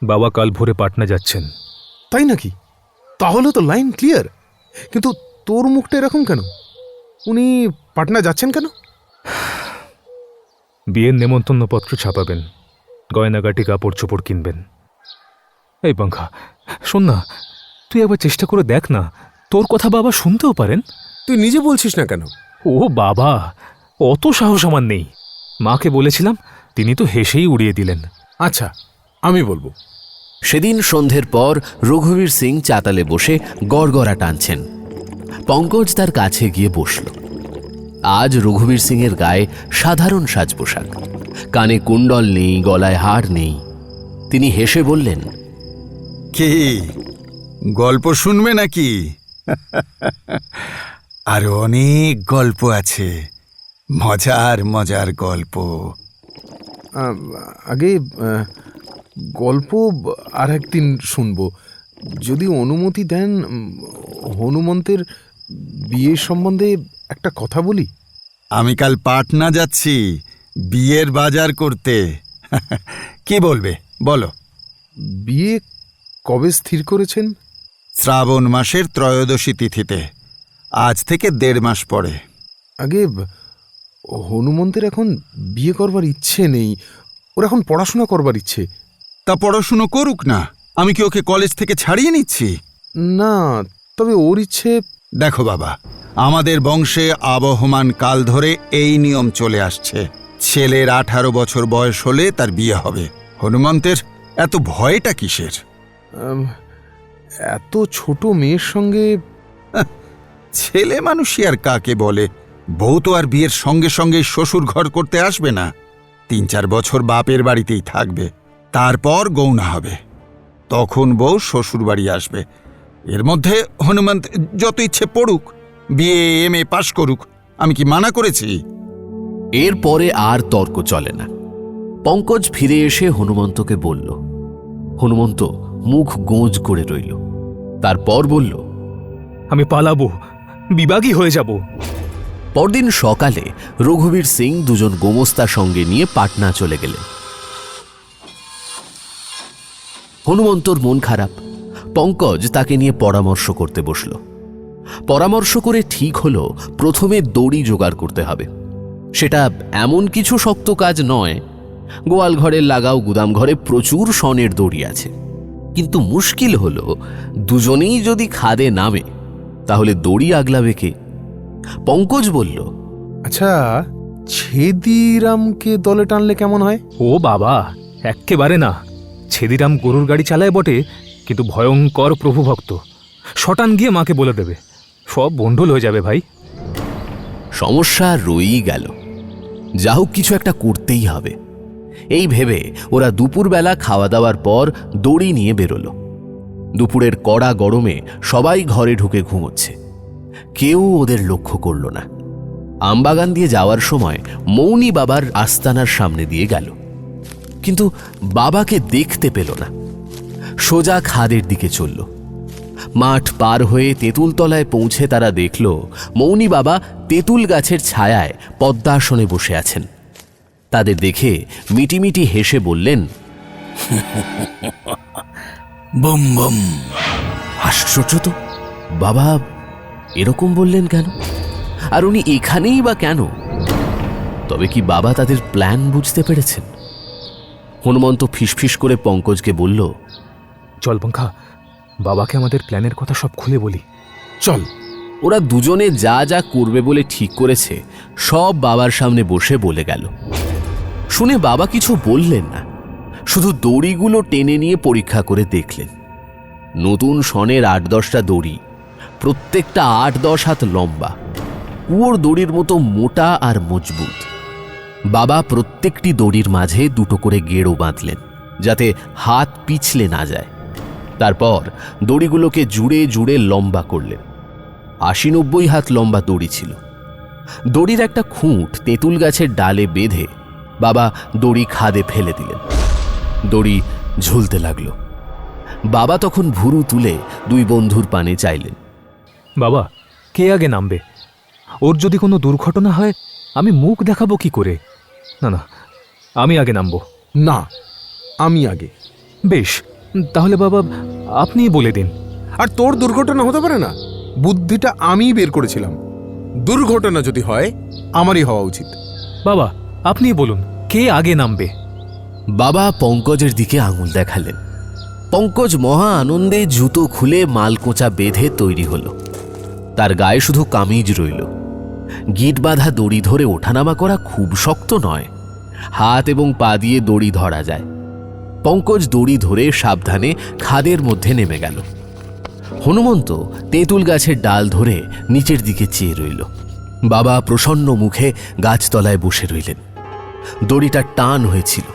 বাবা কাল ভোরে পাটনা যাচ্ছেন। তাই নাকি? তাহলে তো লাইন ক্লিয়ার। কিন্তু তোর মুখটা এরকম কেন? উনি পাটনা যাচ্ছেন কেন? বিয়ের নেমন্তন্নপত্র ছাপাবেন, গয়নাগাটি কাপড় চোপড় কিনবেন। এই পাঙ্খা, শোন না, তুই একবার চেষ্টা করে দেখ না, তোর কথা বাবা শুনতেও পারেন। তুই নিজে বলছিস না কেন? ও বাবা, অত সাহস আমার নেই। মাকে বলেছিলাম, তিনি তো হেসেই উড়িয়ে দিলেন। আচ্ছা, আমি বলবো। সেদিন সন্ধ্যের পর রঘুবীর সিং চাতালে বসে গড়গড়া টানছেন। পঙ্কজ তার কাছে গিয়ে বসল। আজ রঘুবীর সিংয়ের গায়ে সাধারণ সাজ পোশাক, কানে কুণ্ডল নেই, গলায় হার নেই। তিনি হেসে বললেন, কি গল্প শুনবে নাকি? আরো অনেক গল্প আছে, মজার মজার গল্প। আগে গল্প আর একদিন শুনবো, যদি অনুমতি দেন। হনুমন্তের বিয়ের সম্বন্ধে একটা কথা বলি। আমি কাল পাটনা যাচ্ছি বিয়ের বাজার করতে। কি বলবে বলো? বিয়ে কবে স্থির করেছেন? শ্রাবণ মাসের ত্রয়োদশী তিথিতে, আজ থেকে 1.5 মাস পরে। আগে হনুমন্তের এখন বিয়ে করবার ইচ্ছে নেই, ওর এখন পড়াশোনা করবার ইচ্ছে। তা পড়াশুনো করুক না, আমি কি ওকে কলেজ থেকে ছাড়িয়ে নিচ্ছি? না, তবে ওর ইচ্ছে। দেখো বাবা, আমাদের বংশে আবহমান কাল ধরে এই নিয়ম চলে আসছে, ছেলের 18 বছর বয়স হলে তার বিয়ে হবে। হনুমন্তের এত ভয়টা কিসের? এত ছোট মেয়ের সঙ্গে। ছেলে মানুষই আর কাকে বলে? বউ তো আর বিয়ের সঙ্গে সঙ্গে শ্বশুর ঘর করতে আসবে না, 3-4 বছর বাপের বাড়িতেই থাকবে, তারপর গৌনা হবে, তখন বউ শ্বশুর বাড়ি আসবে। এর মধ্যে হনুমন্ত যত ইচ্ছে পড়ুক, বিয়ে MA পাশ করুক, আমি কি মানা করেছি? এরপরে আর তর্ক চলে না। পঙ্কজ ফিরে এসে হনুমন্তকে বলল। হনুমন্ত মুখ গোঁজ করে রইল। তারপর বলল, আমি পালাবো, বিভাগী হয়ে যাব। পরদিন সকালে রঘুবীর সিং দুজন গোমস্তা সঙ্গে নিয়ে পাটনা চলে গেলেন। হনুমন্তর মন খারাপ। পঙ্কজ তাকে নিয়ে পরামর্শ করতে বসল। পরামর্শ করে ঠিক হলো প্রথমে দড়ি জোগাড় করতে হবে। সেটা এমন কিছু শক্ত কাজ নয়। গোয়াল ঘরের লাগাও গুদাম ঘরে প্রচুর সনের দড়ি আছে, কিন্তু মুশকিল হলো দুজনেই যদি খাদে নামে তাহলে দড়ি আগলাবে কে? পঙ্কজ বলল, আচ্ছা, ছেদিরামকে দলে টানলে কেমন হয়? ও বাবা, এক্কেবারে না। ছেদিরাম গরুর গাড়ি চালায় বটে, কিন্তু ভয়ঙ্কর প্রভুভক্ত। শটান গিয়ে মাকে বলে দেবে, সব বন্ডল হয়ে যাবে ভাই। সমস্যা রয়েই গেল। যা হোক কিছু একটা করতেই হবে। এই ভেবে ওরা দুপুরবেলা খাওয়া দাওয়ার পর দড়ি নিয়ে বেরোলো। দুপুরের কড়া গরমে সবাই ঘরে ঢুকে ঘুমোচ্ছে, কেউ ওদের লক্ষ্য করল না। আমবাগান দিয়ে যাওয়ার সময় মৌনি বাবার আস্তানার সামনে দিয়ে গেল, কিন্তু বাবাকে দেখতে পেল না। সোজা খাদের দিকে চলল। মাঠ পার হয়ে তেঁতুলতলায় পৌঁছে তারা দেখল মৌনি বাবা তেঁতুল গাছের ছায়ায় পদ্মাসনে বসে আছেন। তাদের দেখে মিটিমিটি হেসে বললেন, বুম বুম। আশ্চর্য তো, বাবা এরকম বললেন কেন? আর উনি এখানেই বা কেন? তবে কি বাবা তাদের প্ল্যান বুঝতে পেরেছেন? হনুমন্ত ফিসফিস করে পঙ্কজকে বলল, চল পাঙ্খা, বাবাকে আমাদের প্ল্যানের কথা সব খুলে বলি। চল। ওরা দুজনে যা যা করবে বলে ঠিক করেছে সব বাবার সামনে বসে বলে গেল। শুনে বাবা কিছু বললেন না, শুধু দড়িগুলো টেনে নিয়ে পরীক্ষা করে দেখলেন। নতুন সনের 8-10টা দড়ি, প্রত্যেকটা 8-10 হাত লম্বা, কুয়োর দড়ির মতো মোটা আর মজবুত। বাবা প্রত্যেকটি দড়ির মাঝে 2টো করে গেড়ো বাঁধলেন, যাতে হাত পিছলে না যায়। তারপর দড়িগুলোকে জুড়ে জুড়ে লম্বা করলেন। 80-90 হাত লম্বা দড়ি ছিল। দড়ির একটা খুঁট তেঁতুল গাছের ডালে বেঁধে বাবা দড়ি খাদে ফেলে দিলেন। দড়ি ঝুলতে লাগলো। বাবা তখন ভুরু তুলে 2 বন্ধুর পানে চাইলেন। বাবা, কে আগে নামবে? ওর যদি কোনো দুর্ঘটনা হয় আমি মুখ দেখাবো কি করে? না না, আমি আগে নামবো। না, আমি আগে। বেশ, তাহলে বাবা আপনিই বলে দিন। আর তোর দুর্ঘটনা হতে পারে না? বুদ্ধিটা আমিই বের করেছিলাম। দুর্ঘটনা যদি হয় আমারই হওয়া উচিত। বাবা আপনিই বলুন, কে আগে নামবে? বাবা পঙ্কজের দিকে আঙুল দেখালেন। পঙ্কজ মহা আনন্দে জুতো খুলে মালকোঁচা বেঁধে তৈরি হলো। তার গায়ে শুধু কামিজ রইল। গিট বাঁধা দড়ি ধরে ওঠানামা করা খুব শক্ত নয়, হাত এবং পা দিয়ে দড়ি ধরা যায়। পঙ্কজ দড়ি ধরে সাবধানে খাদের মধ্যে নেমে গেল। হনুমন্ত তেঁতুল গাছের ডাল ধরে নিচের দিকে চেয়ে রইল। বাবা প্রসন্ন মুখে গাছতলায় বসে রইলেন। দড়িটা টান হয়েছিল।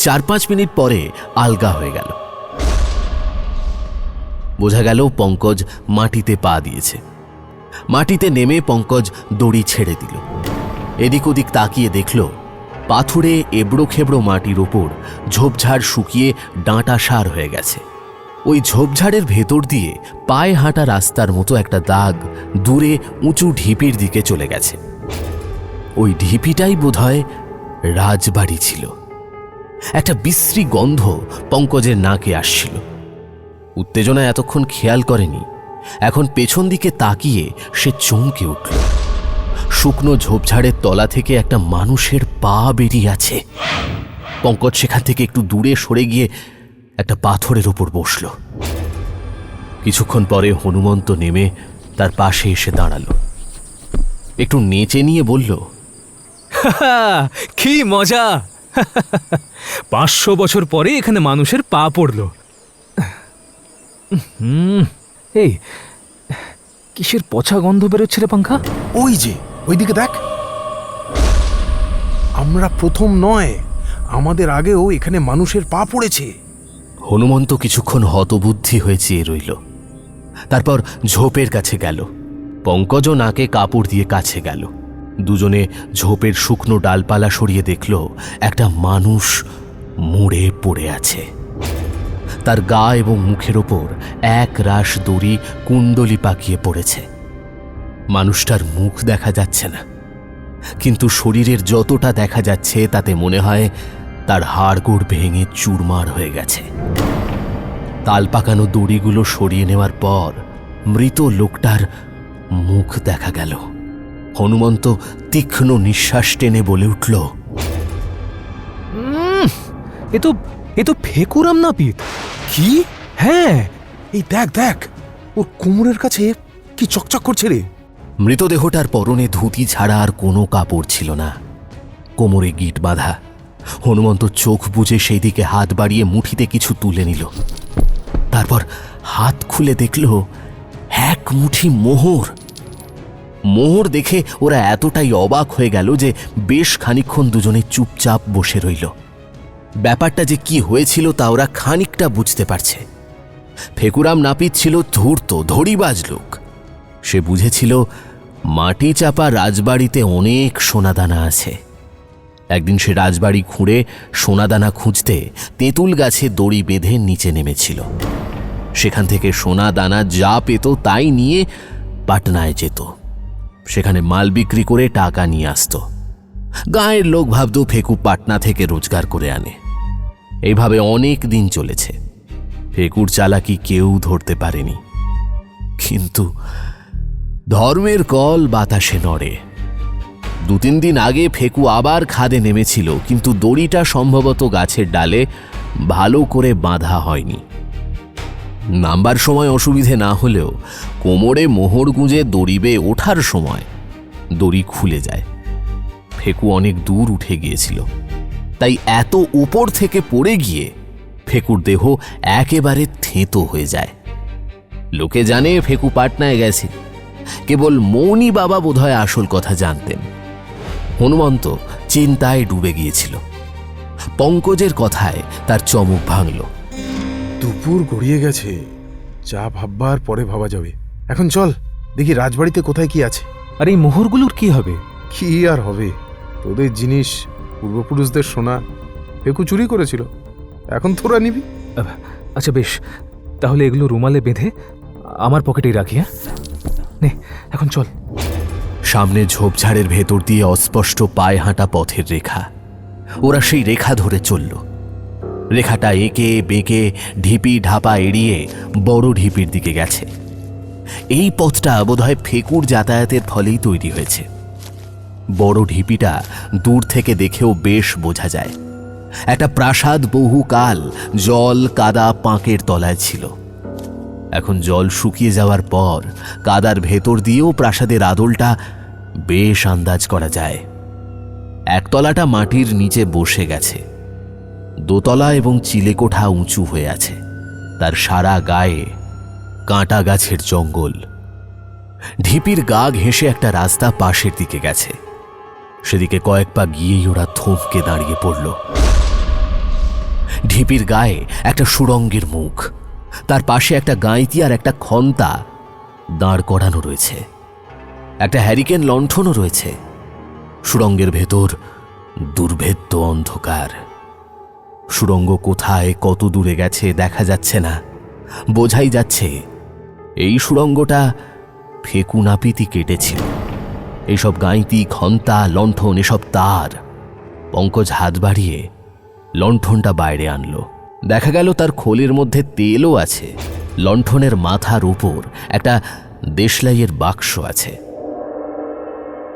4-5 মিনিট পরে আলগা হয়ে গেল। বোঝা গেল পঙ্কজ মাটিতে পা দিয়েছে। মাটিতে নেমে পঙ্কজ দড়ি ছেড়ে দিল। এদিক ওদিক তাকিয়ে দেখল পাথুরে এবড়ো খেবড়ো মাটির ওপর ঝোপঝাড় শুকিয়ে ডাঁটা সার হয়ে গেছে। ওই ঝোপঝাড়ের ভেতর দিয়ে পায়ে হাঁটা রাস্তার মতো একটা দাগ দূরে উঁচু ঢিপির দিকে চলে গেছে। ওই ঢিপিটাই বোধহয় রাজবাড়ি ছিল। একটা বিশ্রী গন্ধ পঙ্কজের নাকে আসছিল। উত্তেজনায় এতক্ষণ খেয়াল করেনি। এখন পেছন দিকে তাকিয়ে সে চমকে উঠল। শুকনো ঝোপঝাড়ের তলা থেকে একটা মানুষের পা বেরিয়ে আছে। পঙ্কজ সেখান থেকে একটু দূরে সরে গিয়ে একটা পাথরের ওপর বসল। কিছুক্ষণ পরে হনুমন্ত নেমে তার পাশে এসে দাঁড়ালো। একটু নেচে নিয়ে বলল, কি মজা! 500 বছর পরে এখানে মানুষের পা পড়ল। এই কিসের পচা গন্ধ বেরোচ্ছে রে পাঙ্খা? ওই যে ওইদিকে দেখ, আমরা প্রথম নয়, আমাদের আগেও এখানে মানুষের পা পড়েছে। হনুমন্ত কিছুক্ষণ হতবুদ্ধি হয়ে চেয়ে রইল। তারপর ঝোপের কাছে গেল। পঙ্কজও নাকে কাপড় দিয়ে কাছে গেল। দুজনে ঝোপের শুকনো ডালপালা সরিয়ে দেখল একটা মানুষ মুড়ে পড়ে আছে। তার গা এবং মুখের ওপর এক রাশ দড়ি কুণ্ডলি পাকিয়ে পড়েছে। মানুষটার মুখ দেখা যাচ্ছে না, কিন্তু শরীরের যতটা দেখা যাচ্ছে তাতে মনে হয় তার হাড়গোড় ভেঙে চুরমার হয়ে গেছে। তাল পাকানো দড়িগুলো সরিয়ে নেওয়ার পর মৃত লোকটার মুখ দেখা গেল। হনুমন্ত তীক্ষ্ণ নিঃশ্বাস টেনে বলে উঠল, এ তো ফেকুরাম নাপিত। কি? হ্যাঁ, এই দেখ দেখ, ওর কোমরের কাছে কি চকচক করছে রে। মৃতদেহটার পরনে ধুতি ছাড়া আর কোনো কাপড় ছিল না, কোমরে গিট বাঁধা। হনুমন্ত চোখ বুজে সেই দিকে হাত বাড়িয়ে মুঠিতে কিছু তুলে নিল। তারপর হাত খুলে দেখল এক মুঠি মোহর। মোহর দেখে ওরা এতটাই অবাক হয়ে গেল যে বেশ খানিকক্ষণ দুজনে চুপচাপ বসে রইল। ব্যাপারটা যে কি হয়েছিল তা ওরা খানিকটা বুঝতে পারছে। ফেকুরাম নাপিত ছিল ধূর্ত ধড়িবাজ লোক। সে বুঝেছিল মাটি চাপা রাজবাড়িতে অনেক সোনাদানা আছে। একদিন সে রাজবাড়ি খুঁড়ে সোনাদানা খুঁজতে তেঁতুল গাছে দড়ি বেঁধে নিচে নেমেছিল। সেখান থেকে সোনাদানা যা পেত তাই নিয়ে পাটনায় যেত। সেখানে মাল বিক্রি করে টাকা নিয়ে আসত। গাঁয়ের লোক ভাবত ফেকু পাটনা থেকে রোজগার করে আনে। এইভাবে অনেক দিন চলেছে। ফেকুর চালাকি কেউ ধরতে পারেনি। কিন্তু ধর্মের কল বাতাসে নড়ে। 2-3 দিন আগে ফেকু আবার খাদে নেমেছিল, কিন্তু দড়িটা সম্ভবত গাছের ডালে ভালো করে বাঁধা হয়নি। নামবার সময় অসুবিধে না হলেও কোমরে মোহর গুঁজে দড়ি বেয়ে ওঠার সময় দড়ি খুলে যায়। ফেকু অনেক দূর উঠে গিয়েছিল, তাই এত উপর থেকে পড়ে গিয়ে ফেকুর দেহ একেবারে থেঁতো হয়ে যায়। লোকে জানে ফেকু পাটনায় গেছে। কেবল মৌনী বাবা বোধহয় আসল কথা জানতেন। হনুমন্ত চিন্তায় ডুবে গিয়েছিল। পঙ্কজের কথায় তার চমক ভাঙল। দুপুর গড়িয়ে গেছে, যা ভাববার পরে ভাবা যাবে। এখন চল দেখি রাজবাড়িতে কোথায় কি আছে। আর এই মোহরগুলোর কি হবে? কি আর হবে, তোদের জিনিস, পূর্বপুরুষদের সোনা ফেকু চুরি করেছিল, এখন তোরা নিবি। আচ্ছা বেশ, তাহলে এগুলো রুমালে বেঁধে আমার পকেটেই রাখি। হ্যাঁ, নে এখন চল। সামনে ঝোপঝাড়ের ভেতর দিয়ে অস্পষ্ট পায়ে হাঁটা পথের রেখা। ওরা সেই রেখা ধরে চলল। রেখাটা এঁকে বেঁকে ঢিপি ঢাপা এড়িয়ে বড় ঢিপির দিকে গেছে। এই পথটা বোধহয় ফেকুর যাতায়াতের ফলেই তৈরি হয়েছে। বড় ঢিপিটা দূর থেকে দেখেও বেশ বোঝা যায়। একটা প্রাসাদ বহুকাল জল কাদা পাঁকের তলায় ছিল। এখন জল শুকিয়ে যাওয়ার পর কাদার ভেতর দিয়েও প্রাসাদের আদলটা বেশ আন্দাজ করা যায়। একতলাটা মাটির নিচে বসে গেছে, দোতলা এবং চিলেকোঠা উঁচু হয়ে আছে। তার সারা গায়ে কাঁটা গাছের জঙ্গল। ঢিপির গা ঘেঁষে একটা রাস্তা পাশের দিকে গেছে। সেদিকে কয়েক পা গিয়েই ওরা থমকে দাঁড়িয়ে পড়ল। ঢিপির গায়ে একটা সুড়ঙ্গের মুখ, তার পাশে একটা গাঁইতি আর একটা খন্তা দাঁড় করানো রয়েছে। একটা হ্যারিকেন লণ্ঠনও রয়েছে। সুড়ঙ্গের ভেতর দুর্ভেদ্য অন্ধকার। সুড়ঙ্গ কোথায় কত দূরে গেছে দেখা যাচ্ছে না, বোঝাই যাচ্ছে এই সুড়ঙ্গটা ফেকু নাপিতই কেটেছিল। এইসব গাঁইতি খন্তা লণ্ঠন এসব তার। পঙ্কজ হাত বাড়িয়ে লণ্ঠনটা বাইরে আনলো। দেখা গেল তার খোলের মধ্যে তেলও আছে। লণ্ঠনের মাথার উপর একটা দেশলাইয়ের বাক্স আছে।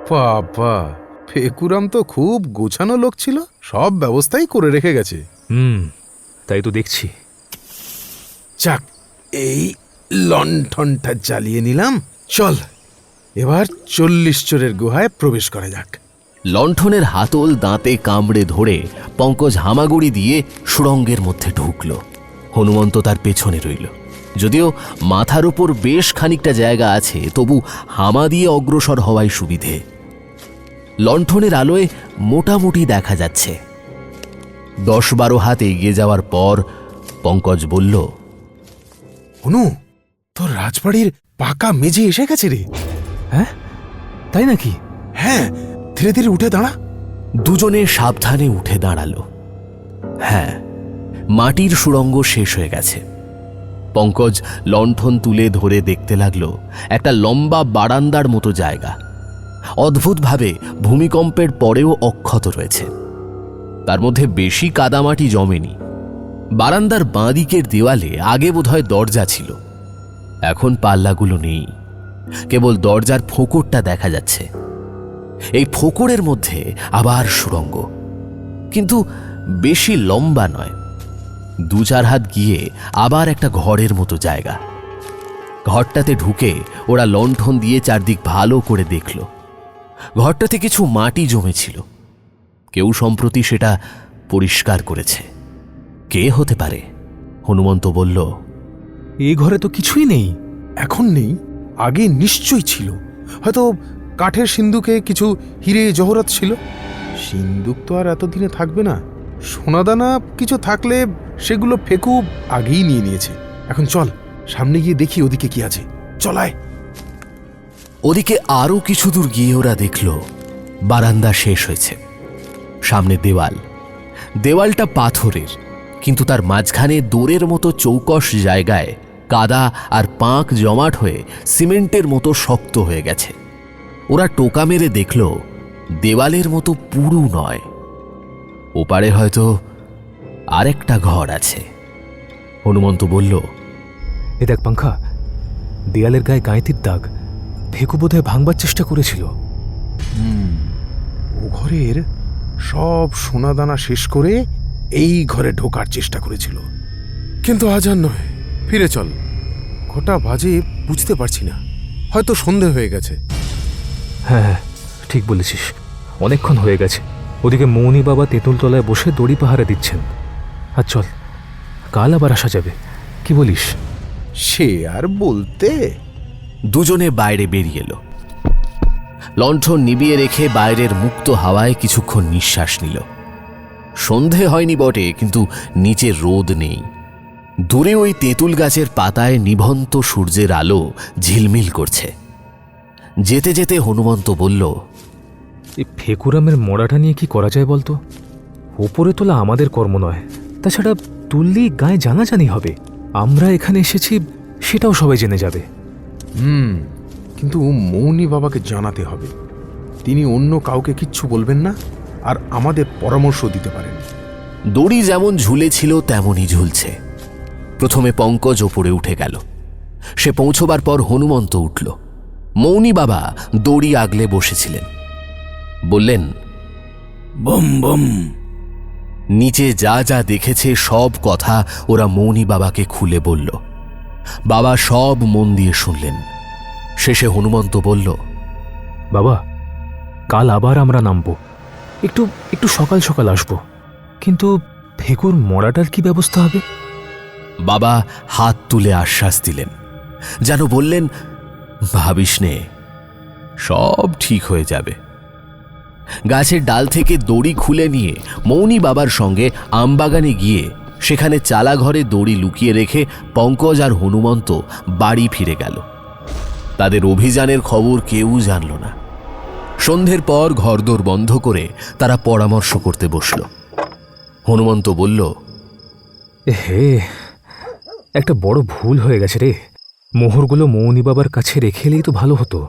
বাবা, ফেকুরাম তো খুব গোছানো লোক ছিল, সব ব্যবস্থাই করে রেখে গেছে। তাই তো দেখছি। যাক, এই লণ্ঠনটা জ্বালিয়ে নিলাম। চল এবার 40 চোরের গুহায় প্রবেশ করা যাক। লণ্ঠনের হাতল দাঁতে কামড়ে ধরে পঙ্কজ হামাগুড়ি দিয়ে সুড়ঙ্গের মধ্যে ঢুকল। হনুমন্ত তার পেছনে রইল। যদিও মাথার উপর বেশ খানিকটা জায়গা আছে, তবু হামা দিয়ে অগ্রসর হওয়াই সুবিধে। লণ্ঠনের আলোয় মোটামুটি দেখা যাচ্ছে। 10-12 হাত এগিয়ে যাওয়ার পর পঙ্কজ বলল, হনু, তোর রাজবাড়ির পাকা মেঝে এসে গেছে রে। হ্যাঁ, তাই নাকি? হ্যাঁ, ধীরে ধীরে উঠে দাঁড়া। দুজনে সাবধানে উঠে দাঁড়ালো। হ্যাঁ, মাটির সুড়ঙ্গ শেষ হয়ে গেছে। পঙ্কজ লণ্ঠন তুলে ধরে দেখতে লাগলো একটা লম্বা বারান্দার মতো জায়গা। অদ্ভুতভাবে ভূমিকম্পের পরেও অক্ষত রয়েছে। তার মধ্যে বেশি কাদামাটি জমেনি। বারান্দার বাঁ দিকের দেওয়ালে আগে বোধহয় দরজা ছিল, এখন পাল্লাগুলো নেই, কেবল দরজার ফোঁকরটা দেখা যাচ্ছে। এই ফোঁকরের মধ্যে আবার সুড়ঙ্গ, কিন্তু বেশি লম্বা নয়। 2-4 হাত গিয়ে আবার একটা ঘরের মতো জায়গা। ঘরটাতে ঢুকে ওরা লণ্ঠন দিয়ে চারদিক ভালো করে দেখল। ঘরটাতে কিছু মাটি জমেছিল, কেউ সম্প্রতি সেটা পরিষ্কার করেছে। কে হতে পারে? হনুমন্ত বলল, এই ঘরে তো কিছুই নেই। এখন নেই, আগে নিশ্চয়ই ছিল। হয়তো কাঠের সিন্দুকে কিছু হিরে জহরত ছিল। সিন্দুক তো আর এতদিনে থাকবে না। সোনাদানা কিছু থাকলে সেগুলো ফেকু আগেই নিয়ে নিয়েছে। এখন চল সামনে গিয়ে দেখি ওদিকে কি আছে। চলায়। ওদিকে আরো কিছু দূর গিয়ে ওরা দেখল বারান্দা শেষ হয়েছে। সামনে দেওয়াল। দেওয়ালটা পাথরের, কিন্তু তার মাঝখানে দোরের মতো চৌকস জায়গায় কাদা আর পাঁক জমাট হয়ে সিমেন্টের মতো শক্ত হয়ে গেছে। ওরা টোকা মেরে দেখল দেওয়ালের মতো পুরু নয়, ওপারে হয়তো আরেকটা ঘর আছে। হনুমন্ত বলল, এ দেখ পাঙ্খা, দেয়ালের গায়ে গাঁইতির দাগ। ফেকু বোধহয় ভাঙবার চেষ্টা করেছিল। ও ঘরের সব সোনাদানা শেষ করে এই ঘরে ঢোকার চেষ্টা করেছিল। কিন্তু আজ আর নয়, ফিরে চল। কটা বাজে বুঝতে পারছি না, হয়তো সন্ধে হয়ে গেছে। হ্যাঁ, ঠিক বলেছিস, অনেকক্ষণ হয়ে গেছে। ওদিকে মৌনি বাবা তেঁতুলতলায় বসে দড়ি পাহারা দিচ্ছেন। আর চল, কাল আবার আসা যাবে, কি বলিস? সে আর বলতে। দুজনে বাইরে বেরিয়ে এলো। লণ্ঠন নিভিয়ে রেখে বাইরের মুক্ত হাওয়ায় কিছুক্ষণ নিঃশ্বাস নিল। সন্ধে হয়নি বটে, কিন্তু নিচে রোদ নেই। দূরে ওই তেঁতুল গাছের পাতায় নিভন্ত সূর্যের আলো ঝিলমিল করছে। যেতে যেতে হনুমন্ত বলল, এই ফেকুরামের মরাটা নিয়ে কি করা যায় বলতো? ওপরে তোলা আমাদের কর্ম নয়, তাছাড়া তুললি গায়ে জানাজানি হবে। আমরা এখানে এসেছি সেটাও সবাই জেনে যাবে। কিন্তু মৌনি বাবাকে জানাতে হবে। তিনি অন্য কাউকে কিচ্ছু বলবেন না, আর আমাদের পরামর্শ দিতে পারেন। দড়ি যেমন ঝুলেছিল তেমনই ঝুলছে। প্রথমে পঙ্কজ ওপরে উঠে গেল। সে পৌঁছবার পর হনুমন্ত উঠল। মৌনি বাবা দড়ি আগলে বসেছিলেন। বললেন, বম বম। নিচে যা যা দেখেছে সব কথা ওরা মৌনি বাবাকে খুলে বলল। বাবা সব মন দিয়ে শুনলেন। শেষে হনুমন্ত বলল, বাবা, কাল আবার আমরা নামবো। একটু একটু সকাল সকাল আসবো। কিন্তু ফেকুর মরাটার কি ব্যবস্থা হবে? বাবা হাত তুলে আশ্বাস দিলেন, যেন বললেন, ভাবিস নে, সব ঠিক হয়ে যাবে। গাছের ডাল থেকে দড়ি খুলে নিয়ে মৌনি বাবার সঙ্গে আমবাগানে গিয়ে সেখানে চালা ঘরে দড়ি লুকিয়ে রেখে পঙ্কজ আর হনুমন্ত বাড়ি ফিরে গেল। তাদের অভিযানের খবর কেউ জানল না। সন্ধ্যের পর ঘরদোর বন্ধ করে তারা পরামর্শ করতে বসল। হনুমন্ত বলল, হে, একটা বড় ভুল হয়ে গেছে রে। মোহরগুলো মৌনি বাবার কাছে রেখে এলেই তো ভালো হতো।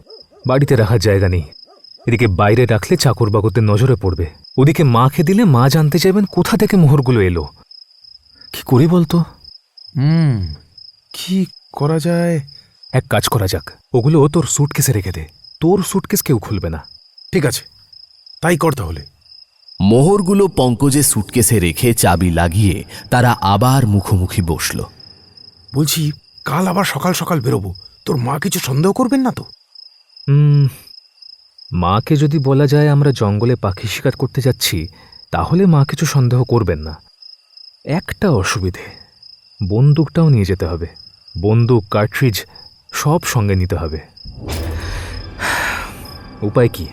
বাড়িতে রাখার জায়গা নেই। এদিকে বাইরে রাখলে চাকর বাকরদের নজরে পড়বে। ওদিকে মাকে দিলে মা জানতে চাইবেন কোথা থেকে মোহরগুলো এলো। কি করি বলতো? কি করা যায়? এক কাজ করা যাক, ওগুলো তোর সুটকেসে রেখে দে। তোর সুটকেস কেউ খুলবে না। ঠিক আছে, তাই কর তাহলে। মোহরগুলো পঙ্কজের সুটকেসে রেখে চাবি লাগিয়ে তারা আবার মুখোমুখি বসল। বলছি, কাল আবার সকাল সকাল বেরোবো। তোর মা কিছু সন্দেহ করবেন না তো? মাকে যদি বলা যায় আমরা জঙ্গলে পাখি শিকার করতে যাচ্ছি, তাহলে মা কিছু সন্দেহ করবেন না। একটা অসুবিধে, বন্দুকটাও নিয়ে যেতে হবে। বন্দুক, কার্ট্রিজ সব সঙ্গে নিতে হবে। উপায় কি?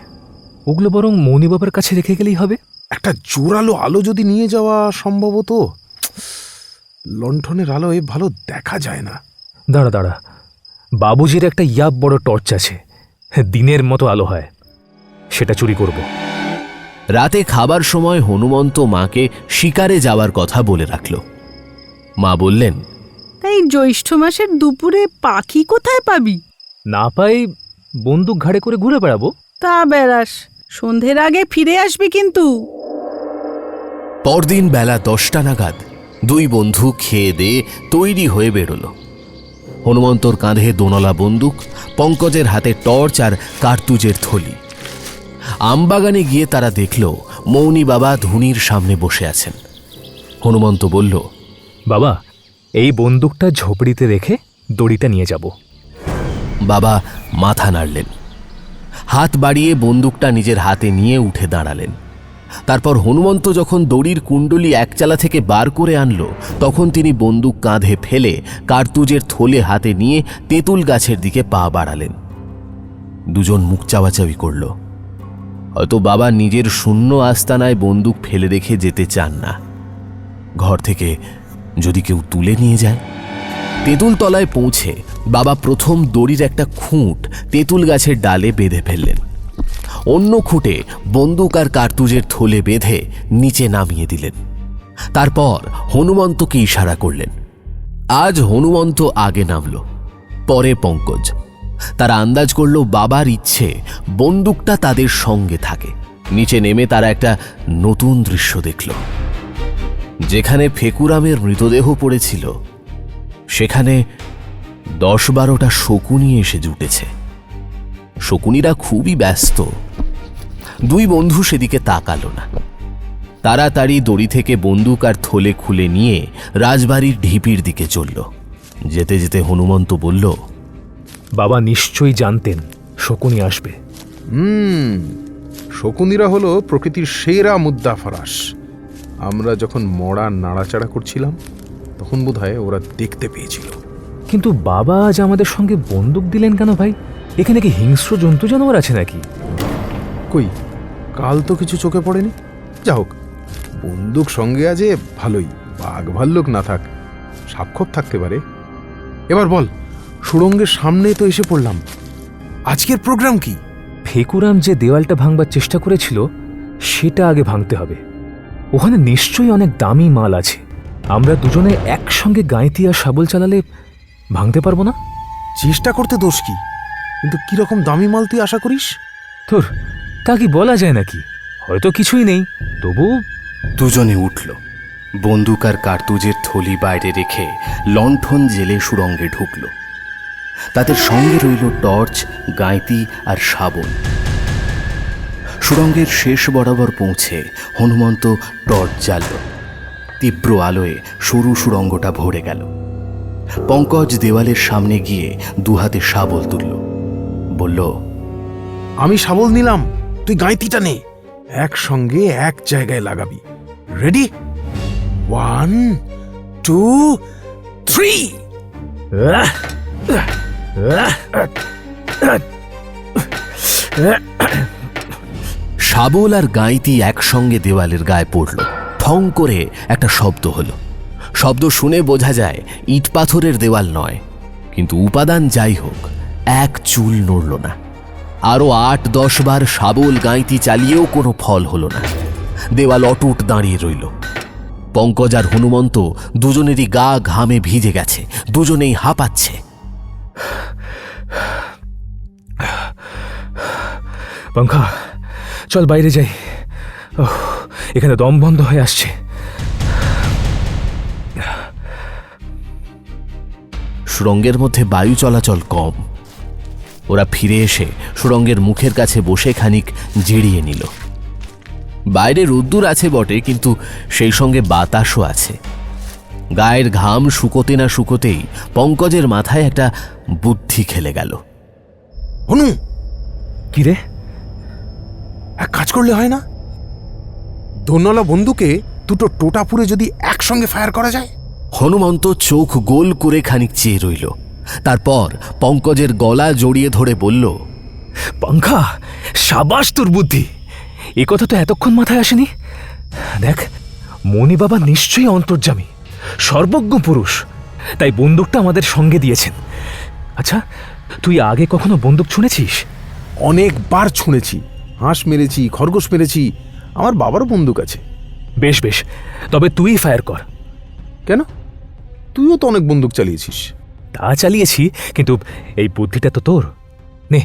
ওগুলো বরং মৌনি বাবার কাছে রেখে গেলেই হবে। একটা জোরালো আলো যদি নিয়ে যাওয়া সম্ভব হতো। লণ্ঠনের আলোয় ভালো দেখা যায় না। দাঁড়া দাঁড়া, বাবুজির একটা ইয়াব বড় টর্চ আছে, দিনের মতো আলো হয়। সেটা চুরি করব। রাতে খাবার সময় হনুমন্ত মাকে শিকারে যাওয়ার কথা বলে রাখল। মা বললেন, তাই জ্যৈষ্ঠ মাসের দুপুরে পাখি কোথায় পাবি? না পাই বন্দুক ঘাড়ে করে ঘুরে বেড়াবো। তা বেড়াস, সন্ধ্যের আগে ফিরে আসবি কিন্তু। পরদিন বেলা 10টা নাগাদ দুই বন্ধু খেয়ে দিয়ে তৈরি হয়ে বেরোল। হনুমন্তর কাঁধে দোনলা বন্দুক, পঙ্কজের হাতে টর্চ আর কার্তুজের থলি। আমবাগানে গিয়ে তারা দেখল মৌনি বাবা ধুনির সামনে বসে আছেন। হনুমন্ত বলল, বাবা, এই বন্দুকটা ঝোপড়িতে রেখে দড়িটা নিয়ে যাব। বাবা মাথা নাড়লেন। হাত বাড়িয়ে বন্দুকটা নিজের হাতে নিয়ে উঠে দাঁড়ালেন। তারপর হনুমন্ত যখন দড়ির কুণ্ডলি একচালা থেকে বার করে আনলো, তখন তিনি বন্দুক কাঁধে ফেলে কার্তুজের থলে হাতে নিয়ে তেঁতুল গাছের দিকে পা বাড়ালেন। দুজন মুখ চাওয়াচাওয়ি করল। হয়তো বাবা নিজের শূন্য আস্তানায় বন্দুক ফেলে রেখে যেতে চান না। ঘর থেকে যদি কেউ তুলে নিয়ে যায়। তেঁতুল তলায় পৌঁছে বাবা প্রথম দড়ির একটা খুঁট তেঁতুল গাছের ডালে বেঁধে ফেললেন। অন্য খুঁটে বন্দুক আর কার্তুজের থলে বেঁধে নিচে নামিয়ে দিলেন। তারপর হনুমন্তকে ইশারা করলেন। আজ হনুমন্ত আগে নামল, পরে পঙ্কজ। তারা আন্দাজ করল বাবার ইচ্ছে বন্দুকটা তাদের সঙ্গে থাকে। নিচে নেমে তারা একটা নতুন দৃশ্য দেখল। যেখানে ফেকুরামের মৃতদেহ পড়েছিল, সেখানে 10-12টা শকুনি এসে জুটেছে। শকুনিরা খুবই ব্যস্ত। দুই বন্ধু সেদিকে তাকালো না। তাড়াতাড়ি দড়ি থেকে বন্দুক আর থলে খুলে নিয়ে রাজবাড়ির ঢিপির দিকে চলল। যেতে যেতে হনুমন্ত বলল, বাবা নিশ্চয়ই জানতেন শকুনি আসবে। শকুনিরা হলো প্রকৃতির সেরা মুদ্রা ফরাস। আমরা যখন মড়া নাড়াচাড়া করছিলাম, তখন বোধহয় ওরা দেখতে পেয়েছিল। কিন্তু বাবা আজ আমাদের সঙ্গে বন্দুক দিলেন কেন ভাই? এখানে কি হিংস্র জন্তু জানোয়ার আছে নাকি? কই, কাল তো কিছু চোখে পড়েনি। যা হোক, বন্দুক সঙ্গে আছে ভালোই। বাঘ ভাল্লুক না থাক, সাক্ষর থাকতে পারে। এবার বল, সুড়ঙ্গের সামনে তো এসে পড়লাম। আজকের প্রোগ্রাম কি? ফেকুরাম যে দেওয়ালটা ভাঙবার চেষ্টা করেছিল, সেটা আগে ভাঙতে হবে। ওখানে নিশ্চয়ই অনেক দামি মাল আছে। আমরা দুজনে একসঙ্গে গাঁইতি আর শাবল চালালে ভাঙতে পারবো না? চেষ্টা করতে দোষ কি? কিন্তু কিরকম দামি মাল তুই আশা করিস? তোর তা কি বলা যায় নাকি? হয়তো কিছুই নেই, তবু। দুজনে উঠল। বন্দুক আর কার্তুজের থলি বাইরে রেখে লণ্ঠন জেলে সুড়ঙ্গে ঢুকল। তাদের সঙ্গে রইল টর্চ, গাঁইতি আর শাবল। সুড়ঙ্গের শেষ বরাবর পৌঁছে হনুমন্ত টর্চ জ্বালল। তীব্র আলোয় সরু সুড়ঙ্গটা ভরে গেল। পঙ্কজ দেওয়ালের সামনে গিয়ে দুহাতে শাবল তুলল, বলল, আমি শাবল নিলাম, তুই গাঁইতিটা নে, একসঙ্গে এক জায়গায় লাগাবি। রেডি? 1 2 3। শাবল আর গাঁইতি একসঙ্গে দেওয়ালের গায়ে পড়ল। ঠং করে একটা শব্দ হলো। শব্দ শুনে বোঝা যায় ইট পাথরের দেওয়াল নয়, কিন্তু উপাদান যাই হোক, এক চুল নড়ল না। আরো 8-10 বার শাবল গাঁইতি চালিয়েও কোনো ফল হলো না। দেওয়াল অটুট দাঁড়িয়ে রইল। পঙ্কজ আর হনুমন্ত দুজনেরই গা ঘামে ভিজে গেছে, দুজনেই হাঁপাচ্ছে। পঙ্খা, চল বাইরে যাই। ওহ, এখানে দম বন্ধ হয়ে আসছে। সুড়ঙ্গের মধ্যে বায়ু চলাচল কম। ওরা ফিরে এসে সুড়ঙ্গের মুখের কাছে বসে খানিক জিরিয়ে নিল। বাইরে রোদ্দুর আছে বটে, কিন্তু সেই সঙ্গে বাতাসও আছে। গায়ের ঘাম শুকোতে না শুকোতেই পঙ্কজের মাথায় একটা বুদ্ধি খেলে গেল। হনু, কি রে? এক কাজ করলে হয় না? দোনলা বন্দুকে দুটো টোটা পুরে যদি একসঙ্গে ফায়ার করা যায়। হনুমন্ত চোখ গোল করে খানিক চেয়ে রইল। তারপর পঙ্কজের গলা জড়িয়ে ধরে বলল, পঙ্খা, সাবাস তোর বুদ্ধি। এ কথা তো এতক্ষণ মাথায় আসেনি। দেখ, মণি বাবা নিশ্চয়ই অন্তর্যামী, সর্বজ্ঞ পুরুষ, তাই বন্দুকটা আমাদের সঙ্গে দিয়েছেন। আচ্ছা, তুই আগে কখনো বন্দুক ছুঁড়েছিস? অনেকবার ছুঁড়েছি, হাঁস মেরেছি, খরগোশ মেরেছি, আমার বাবারও বন্দুক আছে। বেশ বেশ, তবে তুই ফায়ার কর। কেন? তুইও তো অনেক বন্দুক চালিয়েছিস। তা চালিয়েছি, কিন্তু এই বুদ্ধিটা তো তোর। নে,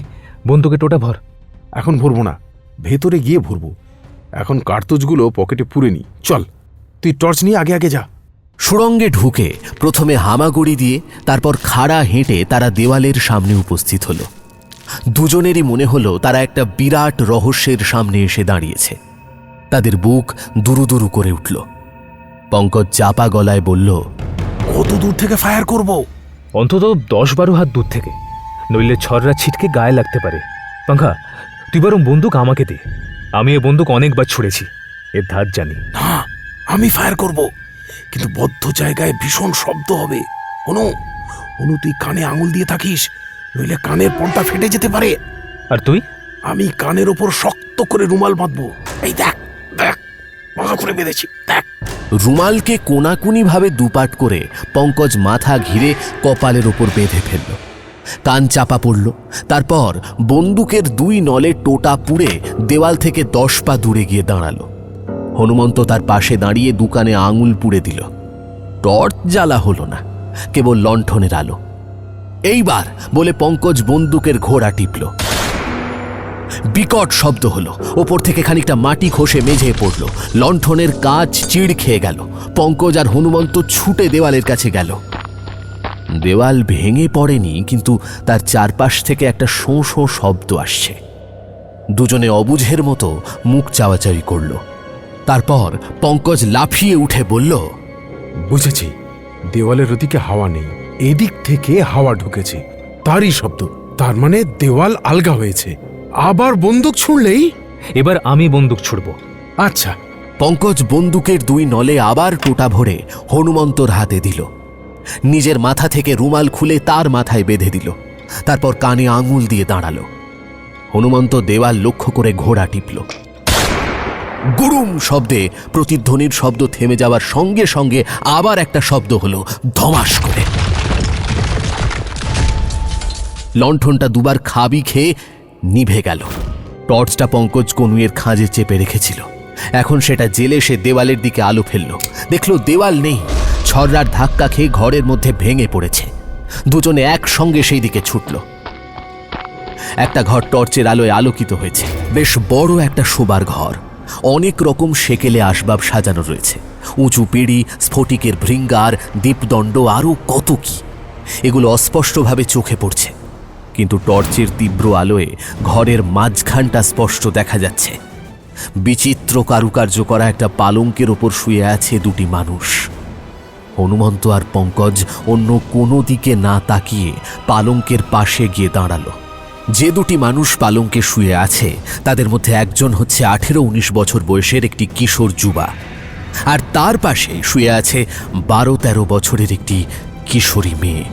বন্দুকে টোটা ভর। এখন ভরবো না, ভেতরে গিয়ে ভরবো। এখন কার্তুজগুলো পকেটে পুরে নি। চল, তুই টর্চ নিয়ে আগে আগে যা। সুড়ঙ্গে ঢুকে প্রথমে হামাগুড়ি দিয়ে, তারপর খাড়া হেঁটে তারা দেওয়ালের সামনে উপস্থিত হলো। দুজনেরই মনে হলো তারা একটা বিরাট রহস্যের সামনে এসে দাঁড়িয়েছে। তাদের বুক দুরু দুরু করে উঠল। পঙ্কজ চাপা গলায় বলল, কত দূর থেকে ফায়ার করব? অন্তত 10-12 হাত দূর থেকে, নইলে ছররা ছিটকে গায়ে লাগতে পারে। পঙ্খা, তুই বরং বন্দুক আমাকে দে। আমি এ বন্দুক অনেকবার ছুঁড়েছি, এর ধার জানি। না, আমি ফায়ার করব, কিন্তু বদ্ধ জায়গায় ভীষণ শব্দ হবে। অনু, অনু, তুই কানে আঙুল দিয়ে থাকিস, নইলে কানের পর্দা ফেটে যেতে পারে। আর তুই? আমি কানের ওপর শক্ত করে রুমাল বাঁধবো। এই দেখ, দেখ, ভালো করে বেঁধেছি, দেখ। রুমালকে কোনাকুনি ভাবে দুপাট করে পঙ্কজ মাথা ঘিরে কপালের ওপর বেঁধে ফেলল। কান চাপা পড়ল। তারপর বন্দুকের 2 নলে টোটা পুড়ে দেওয়াল থেকে 10 পা দূরে গিয়ে দাঁড়ালো। হনুমন্ত তার পাশে দাঁড়িয়ে দুকানে আঙুল পুড়ে দিল। টর্চ জ্বালা হলো না, কেবল লণ্ঠনের আলো। এইবার বলে পঙ্কজ বন্দুকের ঘোড়া টিপল। বিকট শব্দ হলো। ওপর থেকে খানিকটা মাটি খসে মেঝে পড়ল। লণ্ঠনের কাঁচ চিড় খেয়ে গেল। পঙ্কজ আর হনুমন্ত ছুটে দেওয়ালের কাছে গেল। দেওয়াল ভেঙে পড়েনি, কিন্তু তার চারপাশ থেকে একটা শোঁ শোঁ শব্দ আসছে। দুজনে অবুঝের মতো মুখ চাওয়াচাওয়ি করল। তারপর পঙ্কজ লাফিয়ে উঠে বলল, বুঝেছি, দেওয়ালের ওদিকে হাওয়া নেই, এদিক থেকে হাওয়া ঢুকেছে, তারই শব্দ। তার মানে দেওয়াল আলগা হয়েছে। আবার বন্দুক ছুঁড়লেই? এবার আমি বন্দুক ছুড়ব। আচ্ছা। পঙ্কজ বন্দুকের 2 নলে আবার টোটা ভরে হনুমন্তর হাতে দিল। নিজের মাথা থেকে রুমাল খুলে তার মাথায় বেঁধে দিল। তারপর কানে আঙুল দিয়ে দাঁড়ালো। হনুমন্ত দেওয়াল লক্ষ্য করে ঘোড়া টিপল। গুরুম শব্দে প্রতিধ্বনির শব্দ থেমে যাওয়ার সঙ্গে সঙ্গে আবার একটা শব্দ হলো, ধমাস করে। লণ্ঠনটা 2 বার খাবি খেয়ে নিভে গেল। টর্চটা পঙ্কজ কনুইয়ের খাঁজে চেপে রেখেছিল। এখন সেটা জেলে সে দেওয়ালের দিকে আলো ফেলল। দেখল দেওয়াল নেই, ছররার ধাক্কা খেয়ে ঘরের মধ্যে ভেঙে পড়েছে। দুজনে একসঙ্গে সেই দিকে ছুটল। একটা ঘর টর্চের আলোয় আলোকিত হয়েছে। বেশ বড় একটা শোবার ঘর। অনেক রকম সেকেলে আসবাব সাজানো রয়েছে। উঁচু পিঁড়ি, স্ফটিকের ভৃঙ্গার, দীপদণ্ড, আরও কত কি। এগুলো অস্পষ্টভাবে চোখে পড়ছে, কিন্তু টর্চের তীব্র আলোয় ঘরের মাঝখানটা স্পষ্ট দেখা যাচ্ছে। বিচিত্র কারুকার্য করা একটা পালঙ্কের ওপর শুয়ে আছে দুটি মানুষ। হনুমন্ত আর পঙ্কজ অন্য কোনো দিকে না তাকিয়ে পালঙ্কের পাশে গিয়ে দাঁড়ালো। যে দুটি মানুষ পালঙ্কে শুয়ে আছে তাদের মধ্যে একজন হচ্ছে 18-19 বছর বয়সের একটি কিশোর যুবা, আর তার পাশে শুয়ে আছে 12-13 বছরের একটি কিশোরী মেয়ে।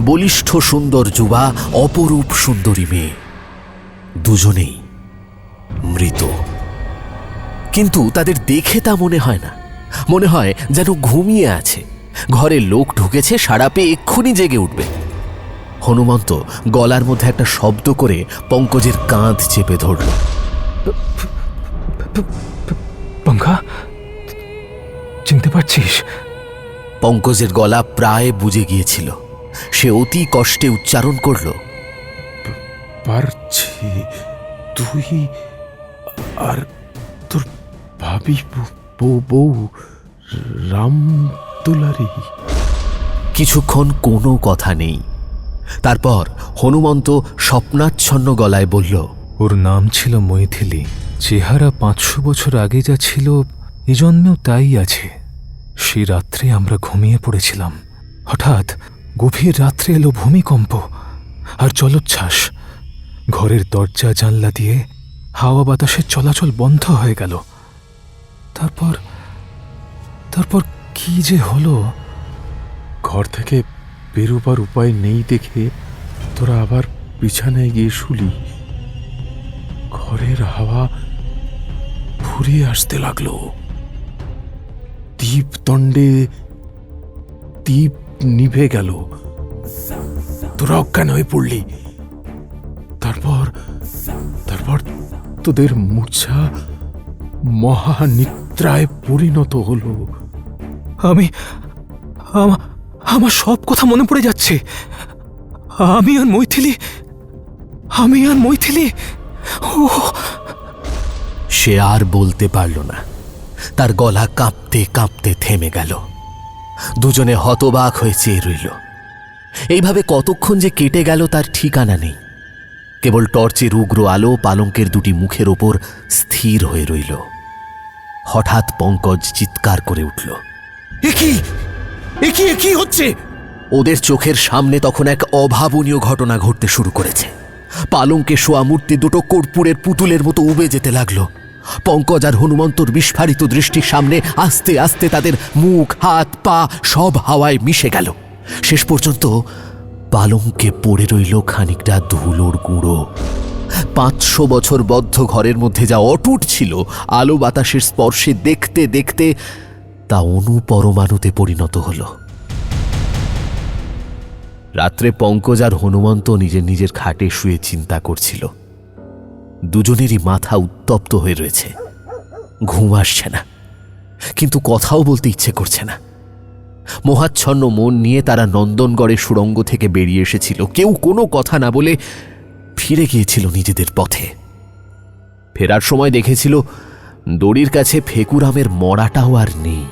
বলিষ্ঠ সুন্দর যুবা, অপরূপ সুন্দরী মেয়ে, দুজনেই মৃত। কিন্তু তাদের দেখে তা মনে হয় না, মনে হয় যেন ঘুমিয়ে আছে। ঘরে লোক ঢুকেছে, সাড়া পেয়ে এক্ষুনি জেগে উঠবে। হনুমন্ত গলার মধ্যে একটা শব্দ করে পঙ্কজের কাঁধ চেপে ধরল। পঙ্খা, চিনতে পারছিস? পঙ্কজের গলা প্রায় বুঝে গিয়েছিল। সে অতি কষ্টে উচ্চারণ করল, পারছি। তুই আর তোর ভাবি বউ রামদুলারি। কিছুক্ষণ কোনো কথা নেই। তারপর হনুমন্ত স্বপ্নাচ্ছন্ন গলায় বলল, ওর নাম ছিল মৈথিলি। চেহারা 500 বছর আগে যা ছিল এ জন্মেও তাই আছে। সে রাত্রে আমরা ঘুমিয়ে পড়েছিলাম। হঠাৎ গভীর রাত্রে এলো ভূমিকম্প আর জলোচ্ছ্বাস। ঘরের দরজা জানলা দিয়ে হাওয়া বাতাসের চলাচল বন্ধ হয়ে গেল। তারপর কি যে হলো। ঘর থেকে বেরোবার উপায় নেই দেখে তোরা আবার বিছানায় গিয়ে শুলি। ঘরের হাওয়া ফুরিয়ে আসতে লাগলো। দীপদণ্ডে দীপ নিভে গেল। তোরা অজ্ঞান হয়ে পড়লি। তারপর তোদের মূর্ছা মহানিদ্রায় পরিণত হলো। আমার সব কথা মনে পড়ে যাচ্ছে। আমি আর মৈথিলি। ও! সে আর বলতে পারল না। তার গলা কাঁপতে কাঁপতে থেমে গেল। দুজনে হতবাক হয়ে চেয়ে রইল। এইভাবে কতক্ষণ যে কেটে গেল তার ঠিকানা নেই। কেবল টর্চের উগ্র আলো পালঙ্কের দুটি মুখের ওপর স্থির হয়ে রইল। হঠাৎ পঙ্কজ চিৎকার করে উঠল, কি হচ্ছে? ওদের চোখের সামনে তখন এক অভাবনীয় ঘটনা ঘটতে শুরু করেছে। পালঙ্কে শোয়া মূর্তি দুটো কর্পূরের পুতুলের মতো উবে যেতে লাগলো। পঙ্কজ আর হনুমন্তর বিস্ফারিত দৃষ্টির সামনে আস্তে আস্তে তাদের মুখ, হাত, পা সব হাওয়ায় মিশে গেল। শেষ পর্যন্ত পালঙ্কে পড়ে রইল খানিকটা ধুলোর গুঁড়ো। 500 বছর বদ্ধ ঘরের মধ্যে যা অটুট ছিল, আলো বাতাসের স্পর্শে দেখতে দেখতে তা অনুপরমাণুতে পরিণত হল। রাত্রে পঙ্কজ আর হনুমন্ত নিজের খাটে শুয়ে চিন্তা করছিল। দুজনেরই মাথা উত্তপ্ত হয়ে রয়েছে। ঘুম আসছে না, কিন্তু কথাও বলতে ইচ্ছে করছে না। মোহাচ্ছন্ন মন নিয়ে তারা নন্দনগড়ের সুড়ঙ্গ থেকে বেরিয়ে এসেছিল। কেউ কোনো কথা না বলে ফিরে গিয়েছিল নিজেদের পথে। ফেরার সময় দেখেছিল দড়ির কাছে ফেকুরামের মরাটাও আর নেই।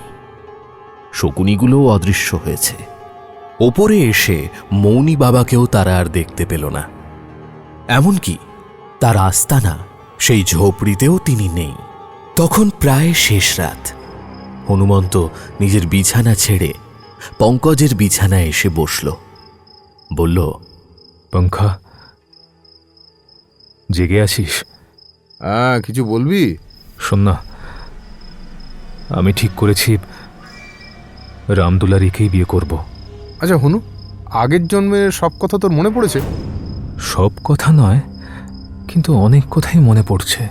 শকুনিগুলোও অদৃশ্য হয়েছে। ওপরে এসে মৌনী বাবাকেও তারা আর দেখতে পেল না। এমনকি তার আস্তানা, সেই ঝোপড়িতেও তিনি নেই। তখন প্রায় শেষ রাত। হনুমন্ত নিজের বিছানা ছেড়ে পঙ্কজের বিছানায় এসে বসল। বলল, পঙ্খা, জেগে আছিস? কিছু বলবি? শোন না, আমি ঠিক করেছি রামদুলারিকেই বিয়ে করব। আচ্ছা হনু, আগের জন্মের সব কথা তোর মনে পড়েছে? সব কথা নয়, কিন্তু অনেক কথাই মনে পড়ছে।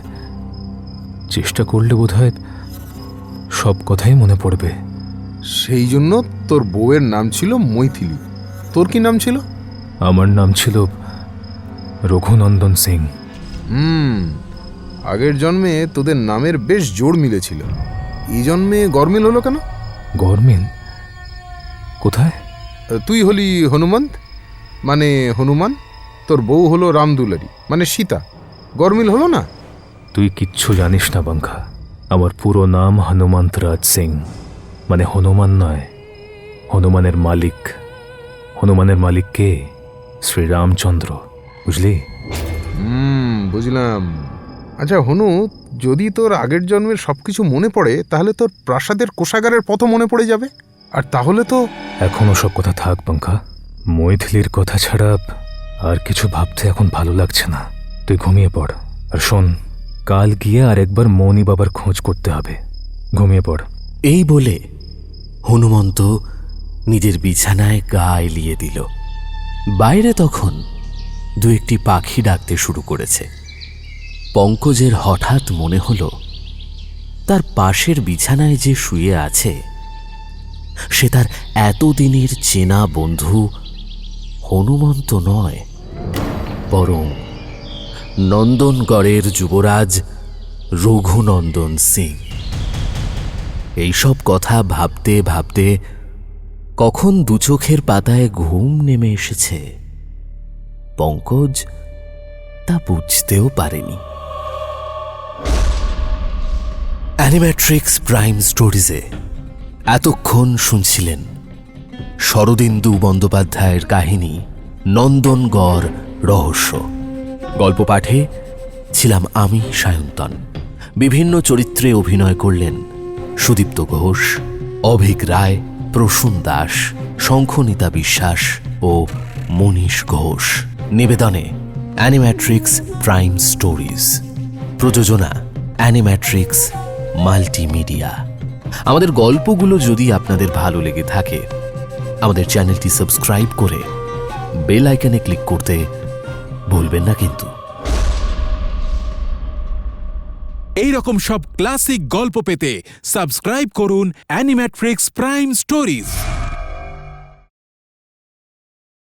চেষ্টা করলে বোধহয় সব কথাই মনে পড়বে। সেই জন্য তোর বউয়ের নাম ছিল মৈথিলি। তোর কি নাম ছিল? আমার নাম ছিল রঘুনন্দন সিং। আগের জন্মে তোদের নামের বেশ জোড় মিলেছিল। এই জন্মে গরমিল হলো কেন? গরমিল? কোথায়? তুই হলি হনুমন্ত, মানে হনুমান। তোর বউ হলো রামদুলারি, মানে সীতা। গরমিল হলো না? তুই কিচ্ছু জানিস না বাঙ্কা। আমার পুরো নাম হনুমন্ত রাজ সিং, মানে হনুমান নয়, হনুমানের মালিক। হনুমানের মালিক কে? শ্রীরামচন্দ্র, বুঝলি? বুঝলাম। আচ্ছা হনু, যদি তোর আগের জন্মের সবকিছু মনে পড়ে তাহলে তোর প্রাসাদের কোষাগারের পথও মনে পড়ে যাবে, আর তাহলে তো এখনও সব কথা থাক পঙ্খা। মৈথিলির কথা ছাড়া আর কিছু ভাবতে এখন ভালো লাগছে না। তুই ঘুমিয়ে পড়। আর শোন, কাল গিয়ে আর একবার মৌনি বাবার খোঁজ করতে হবে। ঘুমিয়ে পড়। এই বলে হনুমন্ত নিজের বিছানায় গা এলিয়ে দিল। বাইরে তখন দু একটি পাখি ডাকতে শুরু করেছে। পঙ্কজের হঠাৎ মনে হলো তার পাশের বিছানায় যে শুয়ে আছে সে তার এতদিনের চেনা বন্ধু হনুমন্ত নয়, বরং নন্দনগড়ের যুবরাজ রঘুনন্দন সিং। এইসব কথা ভাবতে ভাবতে কখন দু চোখের পাতায় ঘুম নেমে এসেছে পঙ্কজ তা বুঝতেও পারেনি। অ্যানিম্যাট্রিক্স প্রাইম স্টোরিজে এতক্ষণ শুনছিলেন শরদিন্দু বন্দ্যোপাধ্যায়ের কাহিনী নন্দনগড় রহস্য। গল্প পাঠে ছিলাম আমি সায়ন্তন। বিভিন্ন চরিত্রে অভিনয় করলেন সুদীপ্ত ঘোষ, অভিক রায়, প্রসূন দাস, শঙ্খনীতা বিশ্বাস ও মনীষ ঘোষ। নিবেদনে অ্যানিম্যাট্রিক্স প্রাইম স্টোরিজ। প্রযোজনা অ্যানিম্যাট্রিক্স মাল্টিমিডিয়া। আমাদের গল্পগুলো যদি আপনাদের ভালো লেগে থাকে আমাদের চ্যানেলটি সাবস্ক্রাইব করে বেল আইকনে ক্লিক করতে ভুলবেন না কিন্তু। এই রকম সব ক্লাসিক গল্প পেতে সাবস্ক্রাইব করুন অ্যানিম্যাট্রিক্স প্রাইম স্টোরিজ।